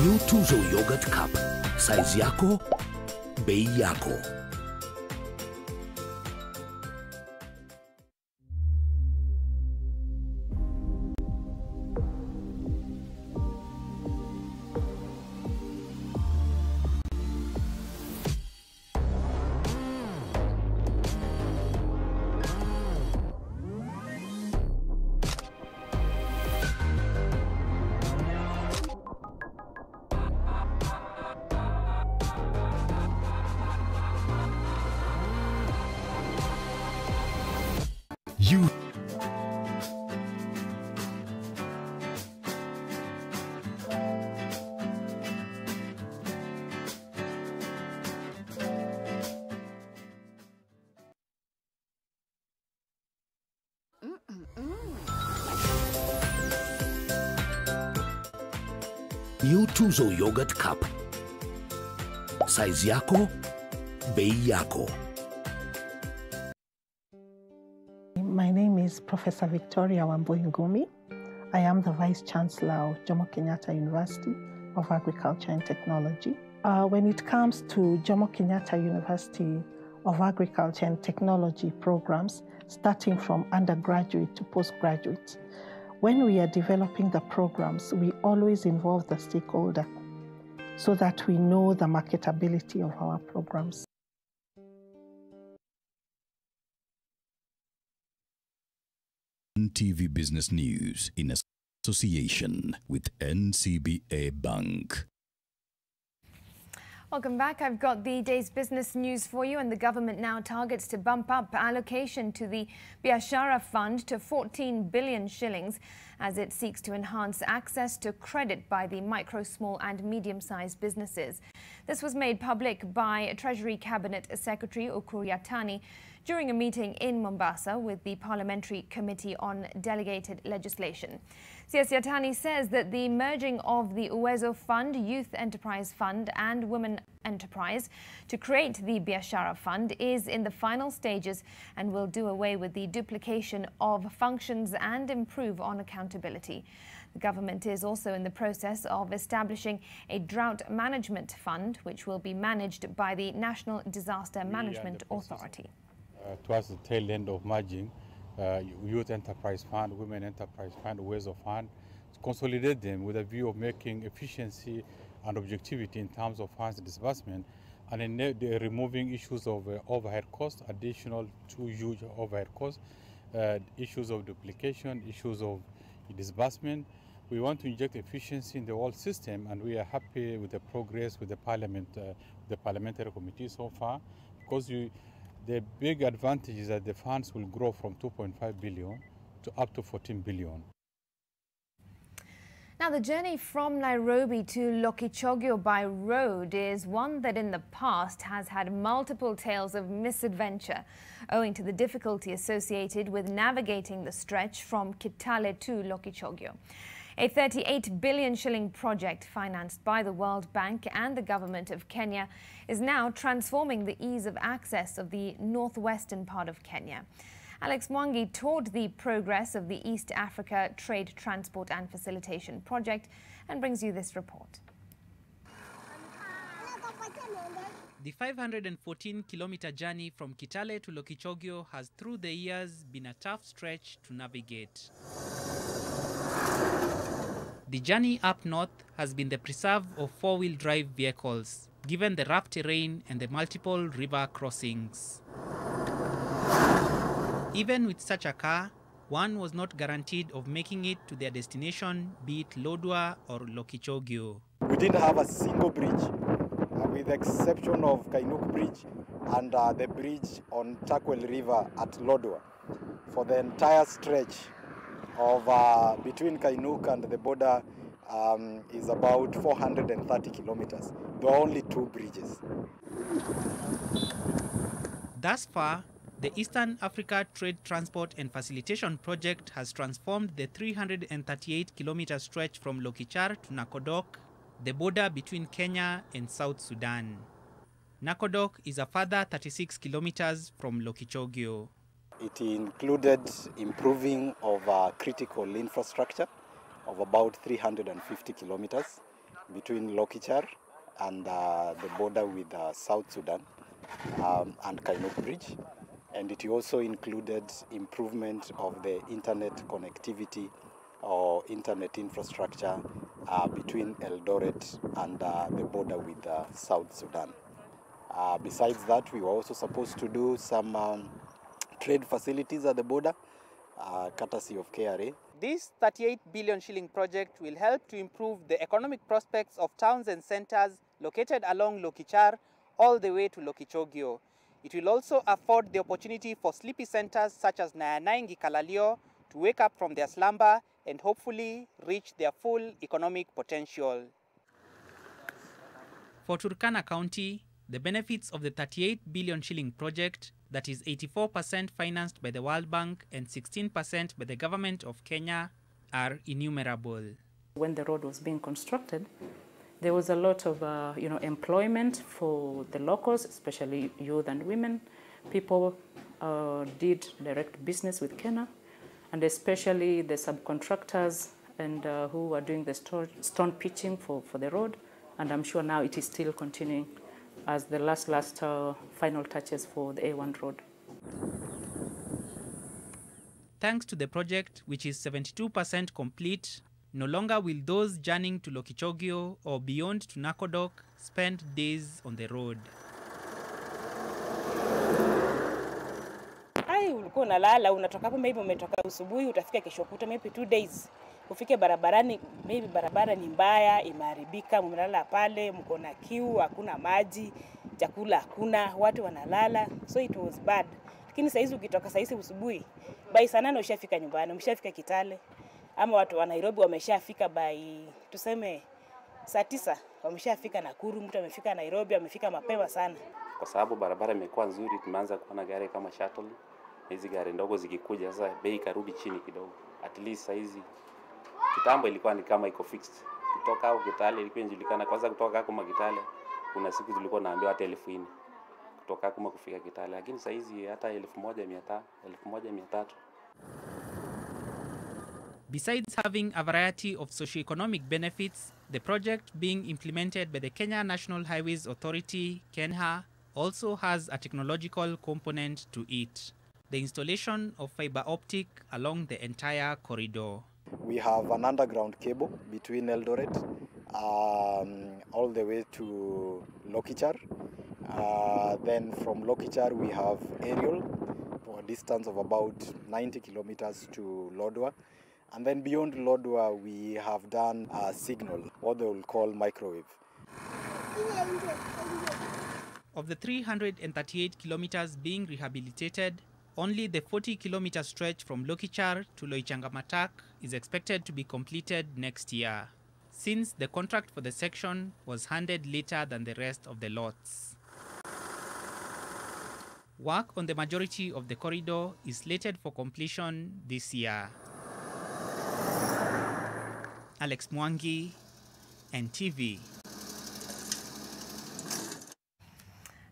New Tuzo Yogurt Cup. Size yako, bei yako. You. New Tuzo Yogurt Cup. Size yako, bei yako. My name is Professor Victoria Wambui-Ngumi. I am the Vice Chancellor of Jomo Kenyatta University of Agriculture and Technology. When it comes to Jomo Kenyatta University of Agriculture and Technology programs, starting from undergraduate to postgraduate, when we are developing the programs, we always involve the stakeholder so that we know the marketability of our programs. NTV Business News in association with NCBA Bank. Welcome back. I've got the day's business news for you, and the government now targets to bump up allocation to the Biashara Fund to 14 billion shillings as it seeks to enhance access to credit by the micro, small and medium-sized businesses. This was made public by Treasury Cabinet Secretary Ukur Yatani during a meeting in Mombasa with the Parliamentary Committee on Delegated Legislation. CS Yatani says that the merging of the Uwezo Fund, Youth Enterprise Fund and Women Enterprise to create the Biashara Fund is in the final stages and will do away with the duplication of functions and improve on accountability. The government is also in the process of establishing a drought management fund, which will be managed by the National Disaster Management Authority. Towards the tail end of merging Youth Enterprise Fund, Women Enterprise Fund, Uwezo Fund, to consolidate them with a view of making efficiency and objectivity in terms of funds disbursement, and then removing issues of overhead costs, additional two huge overhead costs, issues of duplication, issues of disbursement. We want to inject efficiency in the whole system, and we are happy with the progress with the Parliament, the Parliamentary Committee so far, because the big advantage is that the funds will grow from 2.5 billion to up to 14 billion. Now, the journey from Nairobi to Lokichogio by road is one that in the past has had multiple tales of misadventure, owing to the difficulty associated with navigating the stretch from Kitale to Lokichogio. A 38 billion shilling project financed by the World Bank and the government of Kenya is now transforming the ease of access of the northwestern part of Kenya. Alex Mwangi toured the progress of the East Africa Trade, Transport and Facilitation Project and brings you this report. The 514-kilometer journey from Kitale to Lokichogio has through the years been a tough stretch to navigate. The journey up north has been the preserve of four-wheel drive vehicles, given the rough terrain and the multiple river crossings. Even with such a car, one was not guaranteed of making it to their destination, be it Lodwar or Lokichogio. We didn't have a single bridge, with the exception of Kainuk Bridge and the bridge on Takwel River at Lodwar. For the entire stretch of between Kainuk and the border is about 430 kilometers. There are only two bridges. Thus far, the Eastern Africa Trade Transport and Facilitation Project has transformed the 338-kilometer stretch from Lokichar to Nakodok, the border between Kenya and South Sudan. Nakodok is a further 36 kilometers from Lokichogio. It included improving of critical infrastructure of about 350 kilometers between Lokichar and the border with South Sudan and Kainuk Bridge. And it also included improvement of the internet connectivity or internet infrastructure between Eldoret and the border with South Sudan. Besides that, we were also supposed to do some trade facilities at the border, courtesy of KRA. This 38 billion shilling project will help to improve the economic prospects of towns and centers located along Lokichar all the way to Lokichogio. It will also afford the opportunity for sleepy centers such as Nayanaingi Kalalio to wake up from their slumber and hopefully reach their full economic potential. For Turkana County, the benefits of the 38 billion shilling project, that is 84% financed by the World Bank and 16% by the government of Kenya, are innumerable. When the road was being constructed, there was a lot of employment for the locals, especially youth and women. People did direct business with Kenya, and especially the subcontractors and who were doing the stone pitching for the road. And I'm sure now it is still continuing as the last final touches for the A1 road. Thanks to the project, which is 72% complete, no longer will those journeying to Lokichogio or beyond to Nakodok spend days on the road. Ulikuwa unalala, unatoka hapo, maybe umetoka usubuhi, utafika kesho kuta, maybe 2 days. Ufike barabarani, maybe barabara ni mbaya, imeharibika, mmelala pale, mko na kiu, hakuna maji, chakula hakuna, watu wanalala, so it was bad. Lakini saa hizi ukitoka saa hizi usubuhi, by saa 8 ushafika nyumbani, umeshafika Kitale. Ama watu wa Nairobi wameshafika by tuseme saa 9, wameshafika Nakuru, mtu amefika Nairobi, amefika mapema sana. Kwa sababu barabara imekuwa nzuri, tumeanza kuona gari kama shuttle. Hizi gari ndogo zikikuja sasa bei karudi chini kidogo. At least hizi kitambo ilikuwa ni kama iko fixed. Kutoka huko Kitale ilikuwa inajulikana, kwanza kutoka kama Kitale kuna siku zilikuwa naambiwa hata 1000 kutoka kama kufika Kitale, lakini sasa hizi hata 1500, 1300. Besides having a variety of socio-economic benefits, the project being implemented by the Kenya National Highways Authority, KENHA, also has a technological component to it: the installation of fiber optic along the entire corridor. We have an underground cable between Eldoret all the way to Lokichar. Then from Lokichar we have aerial for a distance of about 90 kilometers to Lodwar. And then beyond Lodwar we have done a signal, what they will call microwave. Of the 338 kilometers being rehabilitated, only the 40-kilometer stretch from Lokichar to Loichangamatak is expected to be completed next year, since the contract for the section was handed later than the rest of the lots. Work on the majority of the corridor is slated for completion this year. Alex Mwangi, NTV.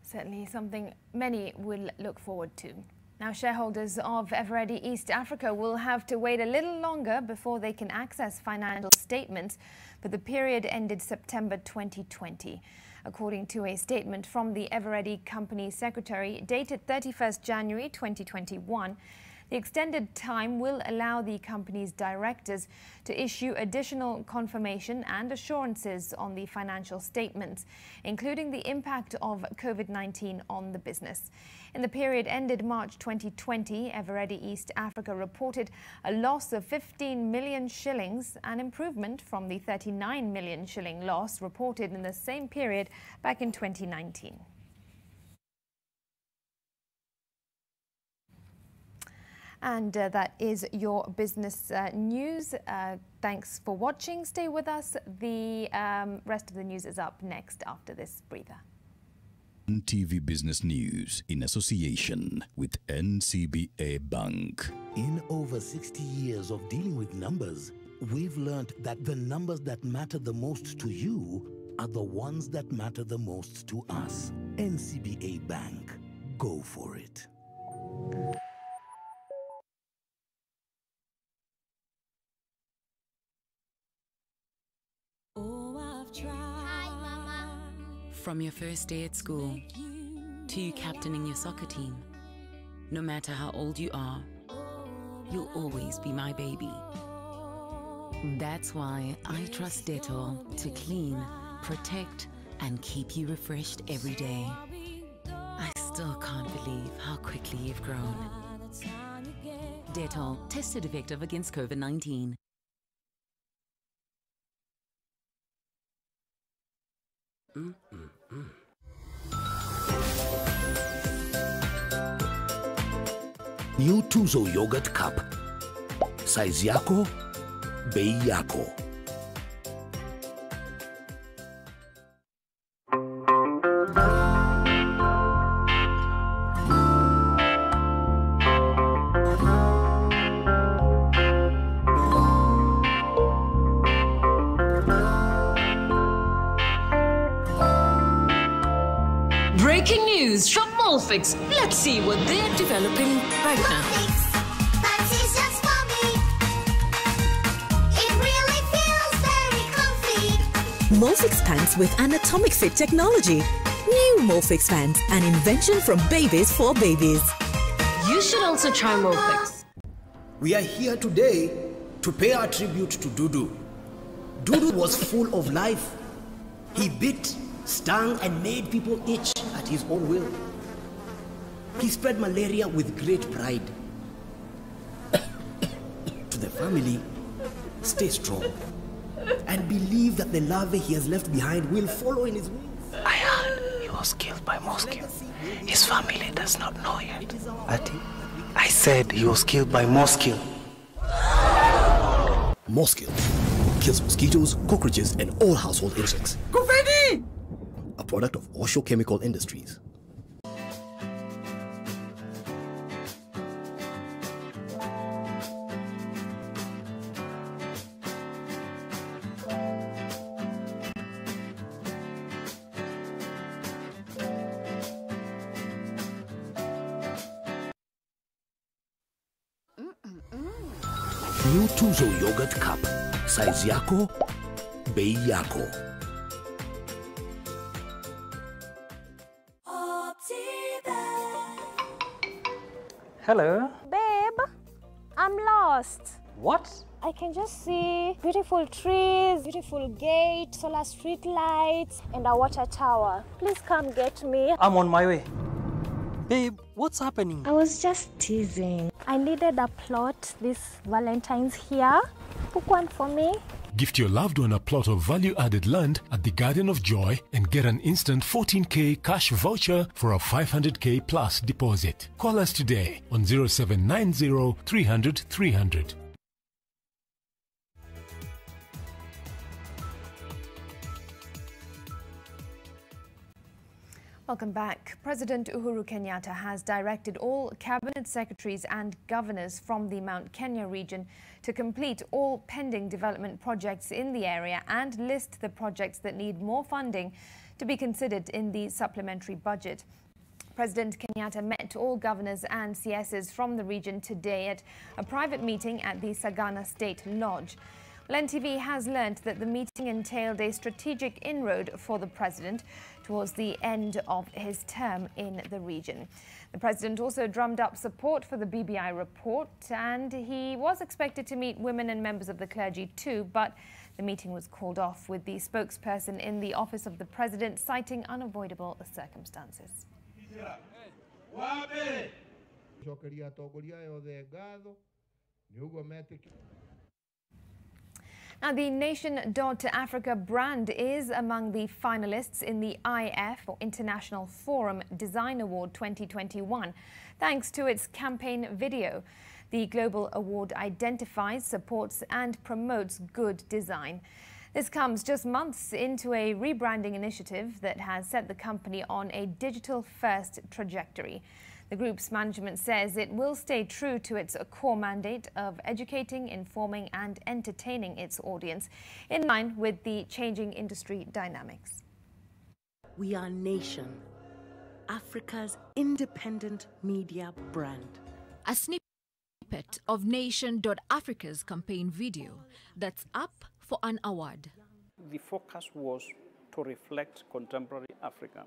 Certainly something many will look forward to. Now, shareholders of Eveready East Africa will have to wait a little longer before they can access financial statements for the period ended September 2020. According to a statement from the Eveready Company Secretary dated 31st January 2021, the extended time will allow the company's directors to issue additional confirmation and assurances on the financial statements, including the impact of COVID-19 on the business. In the period ended March 2020, Eveready East Africa reported a loss of 15 million shillings, an improvement from the 39 million shilling loss reported in the same period back in 2019. And that is your business news. Thanks for watching. Stay with us. The rest of the news is up next after this breather. NTV Business News in association with NCBA Bank. In over 60 years of dealing with numbers, we've learned that the numbers that matter the most to you are the ones that matter the most to us. NCBA Bank. Go for it. From your first day at school to you captaining your soccer team, no matter how old you are, you'll always be my baby. That's why I trust Dettol to clean, protect, and keep you refreshed every day. I still can't believe how quickly you've grown. Dettol, tested effective against COVID-19. New Tuzo Yogurt Cup. Size yako, bei yako. Breaking news from Molfix. Let's see what they're developing right now. Molfix pants with anatomic fit technology. New Molfix pants, an invention from babies for babies. You should also try Molfix. We are here today to pay our tribute to Dudu. Dudu was full of life. He bit, stung, and made people itch at his own will. He spread malaria with great pride. To the family, stay strong and believe that the larvae he has left behind will follow in his wings. I heard he was killed by mosquito. His family does not know yet. I said he was killed by mosquito. Mosquito kills mosquitoes, cockroaches, and all household insects. Kufeni! A product of Osho Chemical Industries. New Tuzo Yogurt Cup. Size yako, bei yako. Hello. Babe, I'm lost. What? I can just see beautiful trees, beautiful gate, solar street lights, and a water tower. Please come get me. I'm on my way. Babe, what's happening? I was just teasing. I needed a plot this Valentine's here. Book one for me. Gift your loved one a plot of value-added land at the Garden of Joy and get an instant 14K cash voucher for a 500K plus deposit. Call us today on 0790 300 300. Welcome back. President Uhuru Kenyatta has directed all cabinet secretaries and governors from the Mount Kenya region to complete all pending development projects in the area and list the projects that need more funding to be considered in the supplementary budget. President Kenyatta met all governors and CSs from the region today at a private meeting at the Sagana State Lodge. Well, NTV has learnt that the meeting entailed a strategic inroad for the president towards the end of his term in the region. The president also drummed up support for the BBI report, and he was expected to meet women and members of the clergy too, but the meeting was called off, with the spokesperson in the office of the president citing unavoidable circumstances. Now, the Nation.Africa brand is among the finalists in the IF, or International Forum Design Award 2021, thanks to its campaign video. The global award identifies, supports and promotes good design. This comes just months into a rebranding initiative that has set the company on a digital-first trajectory. The group's management says it will stay true to its core mandate of educating, informing and entertaining its audience, in line with the changing industry dynamics. We are Nation, Africa's independent media brand. A snippet of Nation.Africa's campaign video that's up for an award. The focus was to reflect contemporary Africa.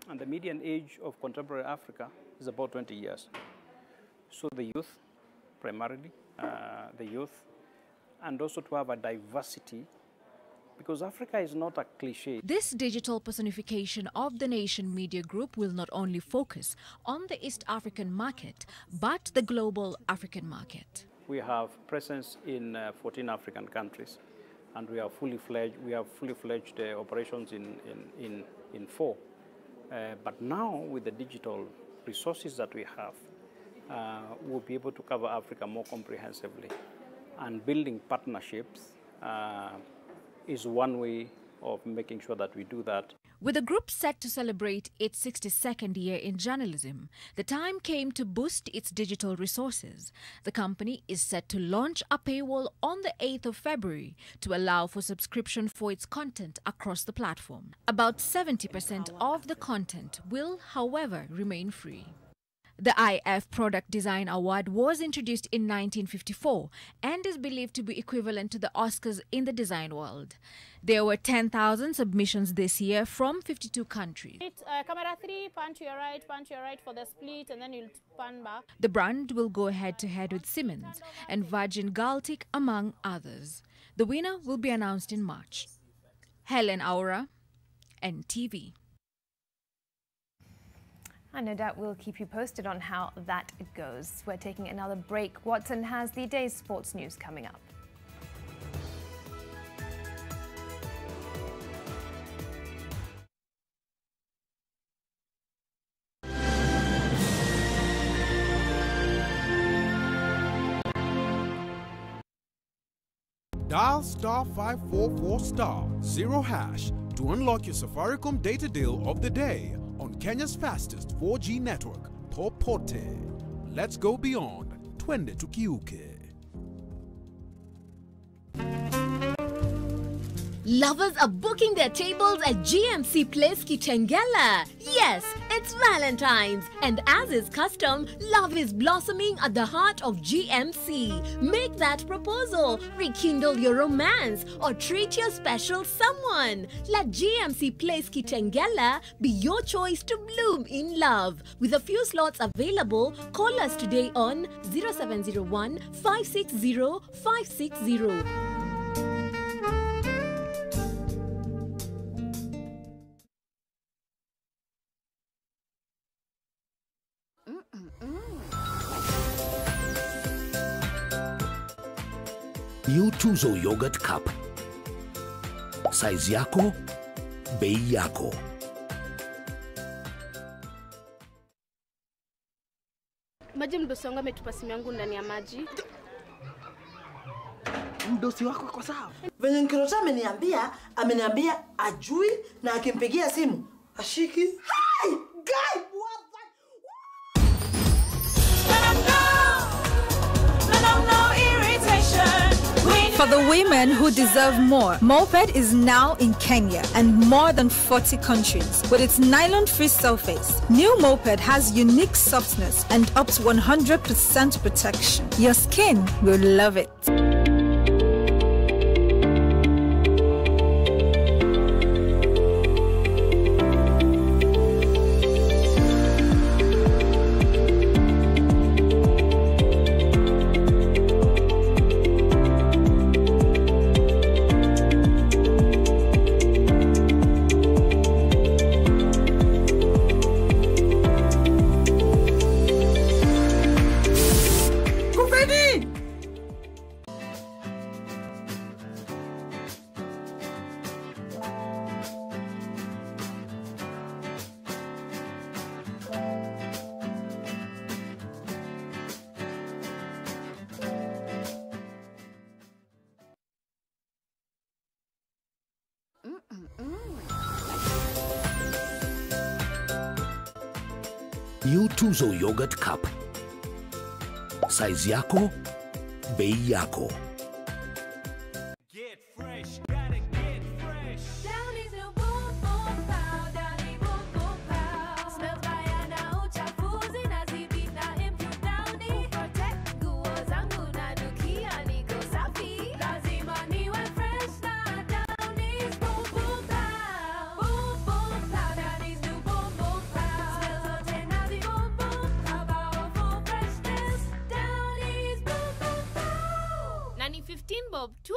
And the median age of contemporary Africa is about 20 years. So the youth, primarily, the youth, and also to have a diversity, because Africa is not a cliche. This digital personification of the Nation Media Group will not only focus on the East African market, but the global African market. We have presence in 14 African countries, and we are fully fledged. We have fully fledged operations in 4. But now, with the digital resources that we have, we'll be able to cover Africa more comprehensively. And building partnerships is one way of making sure that we do that. With the group set to celebrate its 62nd year in journalism, the time came to boost its digital resources. The company is set to launch a paywall on the 8th of February to allow for subscription for its content across the platform. About 70% of the content will, however, remain free. The IF Product Design Award was introduced in 1954 and is believed to be equivalent to the Oscars in the design world. There were 10,000 submissions this year from 52 countries. Camera 3, pan to your right for the split, and then you'll pan back. The brand will go head-to-head with Siemens and Virgin Galactic, among others. The winner will be announced in March. Helen Aura, NTV. And no doubt we'll keep you posted on how that goes. We're taking another break. Watson has the day's sports news coming up. Dial *544*0# to unlock your Safaricom data deal of the day on Kenya's fastest 4G network, Popote. Let's go beyond. Twende tukiuke. Lovers are booking their tables at GMC Place Kitengela. Yes, it's Valentine's, and as is custom, love is blossoming at the heart of GMC. Make that proposal, rekindle your romance, or treat your special someone. Let GMC Place Kitengela be your choice to bloom in love. With a few slots available, call us today on 0701 560 560. New Tuzo Yogurt Cup. Size yako, bei yako. Maji, mdosi wangu ametupa simu yangu ndani ya maji. Mdosi wako kwa sawa? Venye Nkirota ameniambia ajui, na akimpigia simu ashiki. Hi, guy, what the? For the women who deserve more, Moped is now in Kenya and more than 40 countries. With its nylon-free surface, new Moped has unique softness and up to 100% protection. Your skin will love it. New Tuzo Yogurt Cup. Size yako, bei yako. Get fresh, gotta get fresh. Downy's new boom boom pow, Downy boom boom pow. Smells bayana uchafuzi na zibi na improved Downy. Protect nguo zangu na nukia niko safi. Lazima niwe fresh na Downy's boom boom pow. Boom boom pow, Downy's new boom boom pow. Smells zote na zi boom boom pow. Powerful freshness, Downy's boom boom pow. Nani 15 bob too?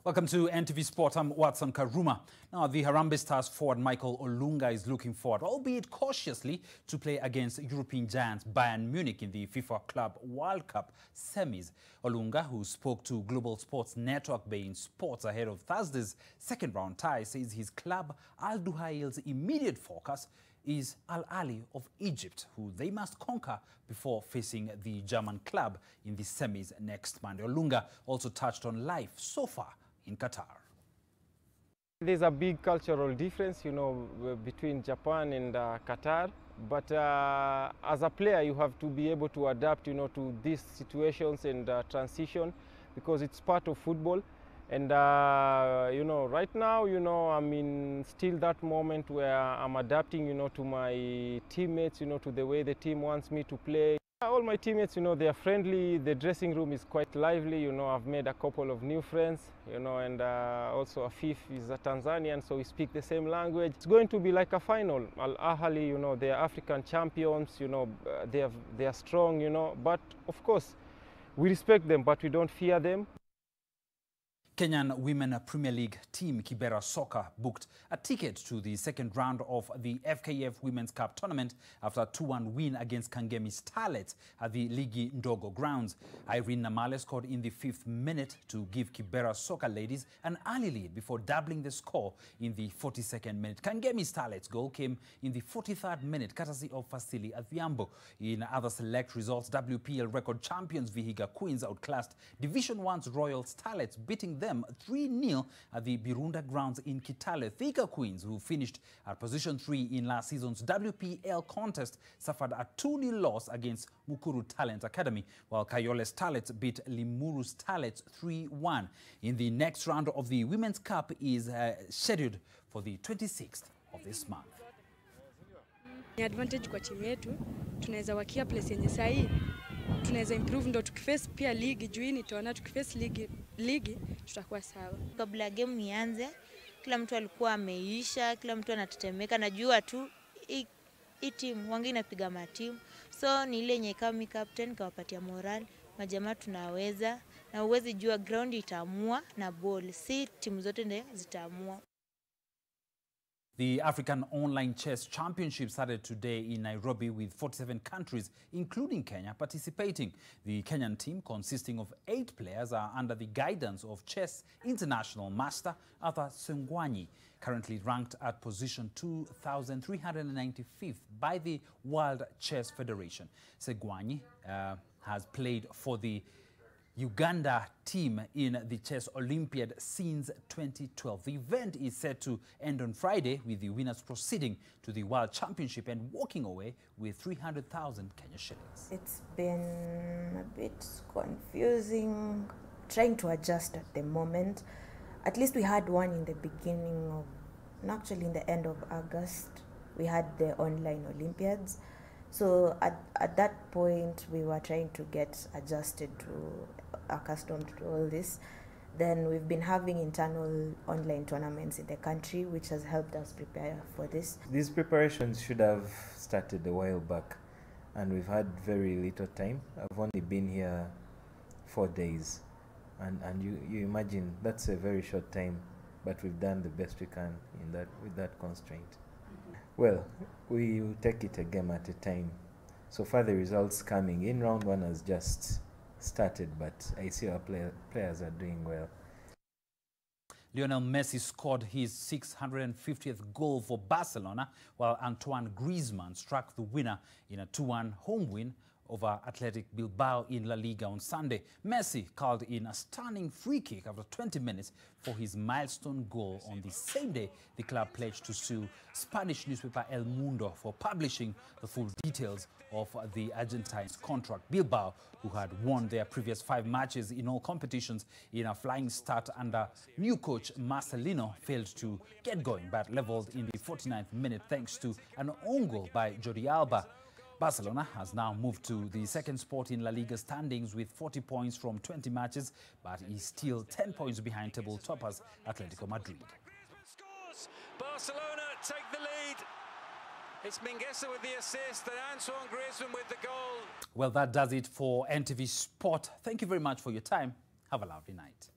Welcome to NTV Sport. I'm Watson Karuma. Now, the Harambee Stars forward Michael Olunga is looking forward, albeit cautiously, to play against European giants Bayern Munich in the FIFA Club World Cup semis. Olunga, who spoke to Global Sports Network beIN Sports ahead of Thursday's second-round tie, says his club Al Duhail's immediate focus is Al Ahly of Egypt, who they must conquer before facing the German club in the semis next Monday. Olunga also touched on life so far in Qatar. There's a big cultural difference, you know, between Japan and Qatar. But as a player, you have to be able to adapt, you know, to these situations and transition, because it's part of football. And you know, right now, you know, I'm in still that moment where I'm adapting, you know, to my teammates, you know, to the way the team wants me to play. All my teammates, you know, they are friendly. The dressing room is quite lively. You know, I've made a couple of new friends, you know, and also Afif is a Tanzanian, so we speak the same language. It's going to be like a final. Al Ahly, you know, they are African champions, you know, they are strong, you know, but of course, we respect them, but we don't fear them. Kenyan Women Premier League team Kibera Soccer booked a ticket to the second round of the FKF Women's Cup tournament after a 2-1 win against Kangemi Starlets at the Ligi Ndogo grounds. Irene Namale scored in the 5th minute to give Kibera Soccer ladies an early lead before doubling the score in the 42nd minute. Kangemi Starlets' goal came in the 43rd minute, courtesy of Fasili Adhiambo. In other select results, WPL record champions Vihiga Queens outclassed Division 1's Royal Starlets, beating them 3-0 at the Birunda grounds in Kitale. Thika Queens, who finished at position 3 in last season's WPL contest, suffered a 2-0 loss against Mukuru Talent Academy, while Kayole Starlets beat Limuru Starlets 3-1. In the next round of the Women's Cup is scheduled for the 26th of this month. Ni advantage kwa timu yetu, tunaweza wakia place yenye sahi, tunaweza improve ndo tukiface pia ligi juu nitaona tukiface ligi tutakuwa sawa. Kabla game ianze, kila mtu alikuwa ameisha, kila mtu anatetemeka, najua tu hii timu wangi inapiga matimu. So ni ile yenye kama captain kawapatia moral, majamaa tunaweza, na uwezi jua ground itaamua na ball, si timu zote ndio zitaamua. The African Online Chess Championship started today in Nairobi with 47 countries, including Kenya, participating. The Kenyan team, consisting of 8 players, are under the guidance of Chess International Master Arthur Sengwanyi, currently ranked at position 2,395th by the World Chess Federation. Sengwanyi has played for the Uganda team in the Chess Olympiad since 2012. The event is set to end on Friday, with the winners proceeding to the World Championship and walking away with 300,000 Kenya shillings. It's been a bit confusing, trying to adjust at the moment. At least we had one in the beginning of, actually in the end of August, we had the online Olympiads. So at that point, we were trying to get accustomed to all this. Then we've been having internal online tournaments in the country, which has helped us prepare for this. These preparations should have started a while back, and we've had very little time. I've only been here 4 days, and you imagine that's a very short time, but we've done the best we can with that constraint. Well, we will take it a game at a time. So far the results coming in, round 1 has just started, but I see our players are doing well. Lionel Messi scored his 650th goal for Barcelona, while Antoine Griezmann struck the winner in a 2-1 home win over Athletic Bilbao in La Liga on Sunday. Messi called in a stunning free kick after 20 minutes for his milestone goal. On the same day, the club pledged to sue Spanish newspaper El Mundo for publishing the full details of the Argentine's contract. Bilbao, who had won their previous 5 matches in all competitions in a flying start under new coach Marcelino, failed to get going but leveled in the 49th minute thanks to an own goal by Jordi Alba. Barcelona has now moved to the second spot in La Liga standings with 40 points from 20 matches, but is still 10 points behind table toppers Atletico Madrid. Barcelona take the lead. It's Mingueza with the assist and Antoine Griezmann with the goal. Well, that does it for NTV Sport. Thank you very much for your time. Have a lovely night.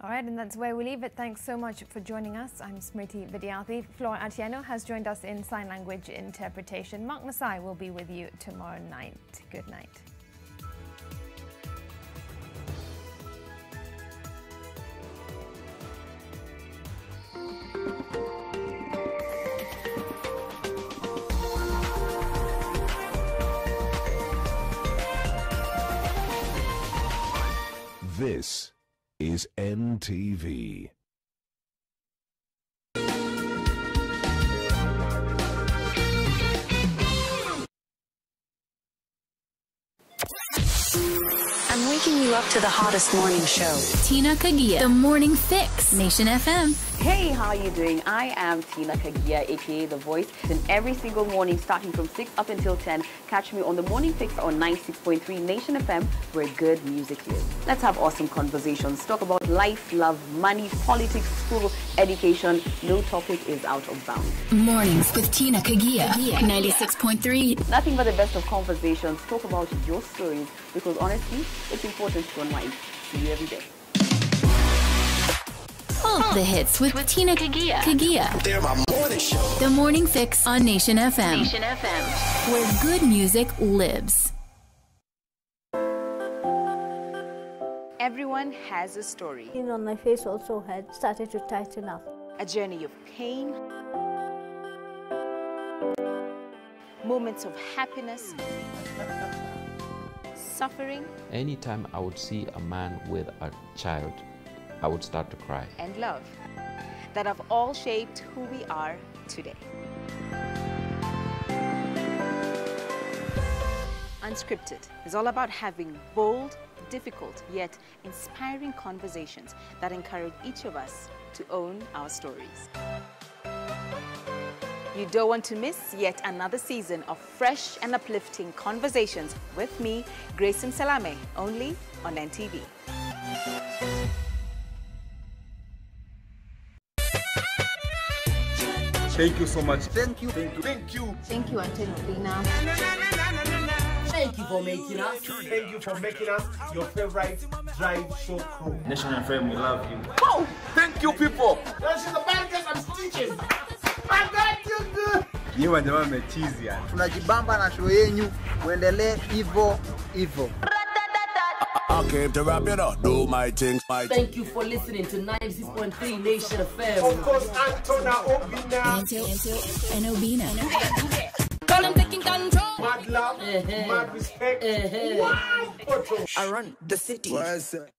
All right, and that's where we leave it. Thanks so much for joining us. I'm Smriti Vidyarthi. Flora Atieno has joined us in sign language interpretation. Mark Masai will be with you tomorrow night. Good night. This is NTV. I'm waking you up to the hottest morning show. Tina Kagia, The Morning Fix, Nation FM. Hey, how are you doing? I am Tina Kagia, aka The Voice. And every single morning, starting from 6 up until 10, catch me on The Morning Fix on 96.3 Nation FM, where good music lives. Let's have awesome conversations. Talk about life, love, money, politics, school, education. No topic is out of bounds. Mornings with Tina Kagia, 96.3. Nothing but the best of conversations. Talk about your stories, because honestly, it's important to unwind. See you every day. All the hits with Tina Kagia. They're my morning show. The Morning Fix on Nation FM. Nation FM. Where good music lives. Everyone has a story. Skin on my face also had started to tighten up. A journey of pain, moments of happiness, suffering. Anytime I would see a man with a child, I would start to cry. And love that have all shaped who we are today. Unscripted is all about having bold, difficult, yet inspiring conversations that encourage each of us to own our stories. You don't want to miss yet another season of fresh and uplifting conversations with me, Grayson Salame, only on NTV. Thank you so much. Thank you. Thank you. Thank you. Thank you, Antenna. Thank you for making us. Thank you for making us your favorite drive show crew. Nation FM, we love you. Oh, thank you, people. This is the podcast I'm stitching. I got you good. Nyi wanyama mmechizi yani. Tunajibamba na show yenyu. Muendelee hivyo hivyo. I came to rap it up, do my thing. Thank you for listening to 96.3 Nation FM. Of course, Antona Obina. And Obina. Call him taking control. Mad love, mad respect. I run the city. What's that?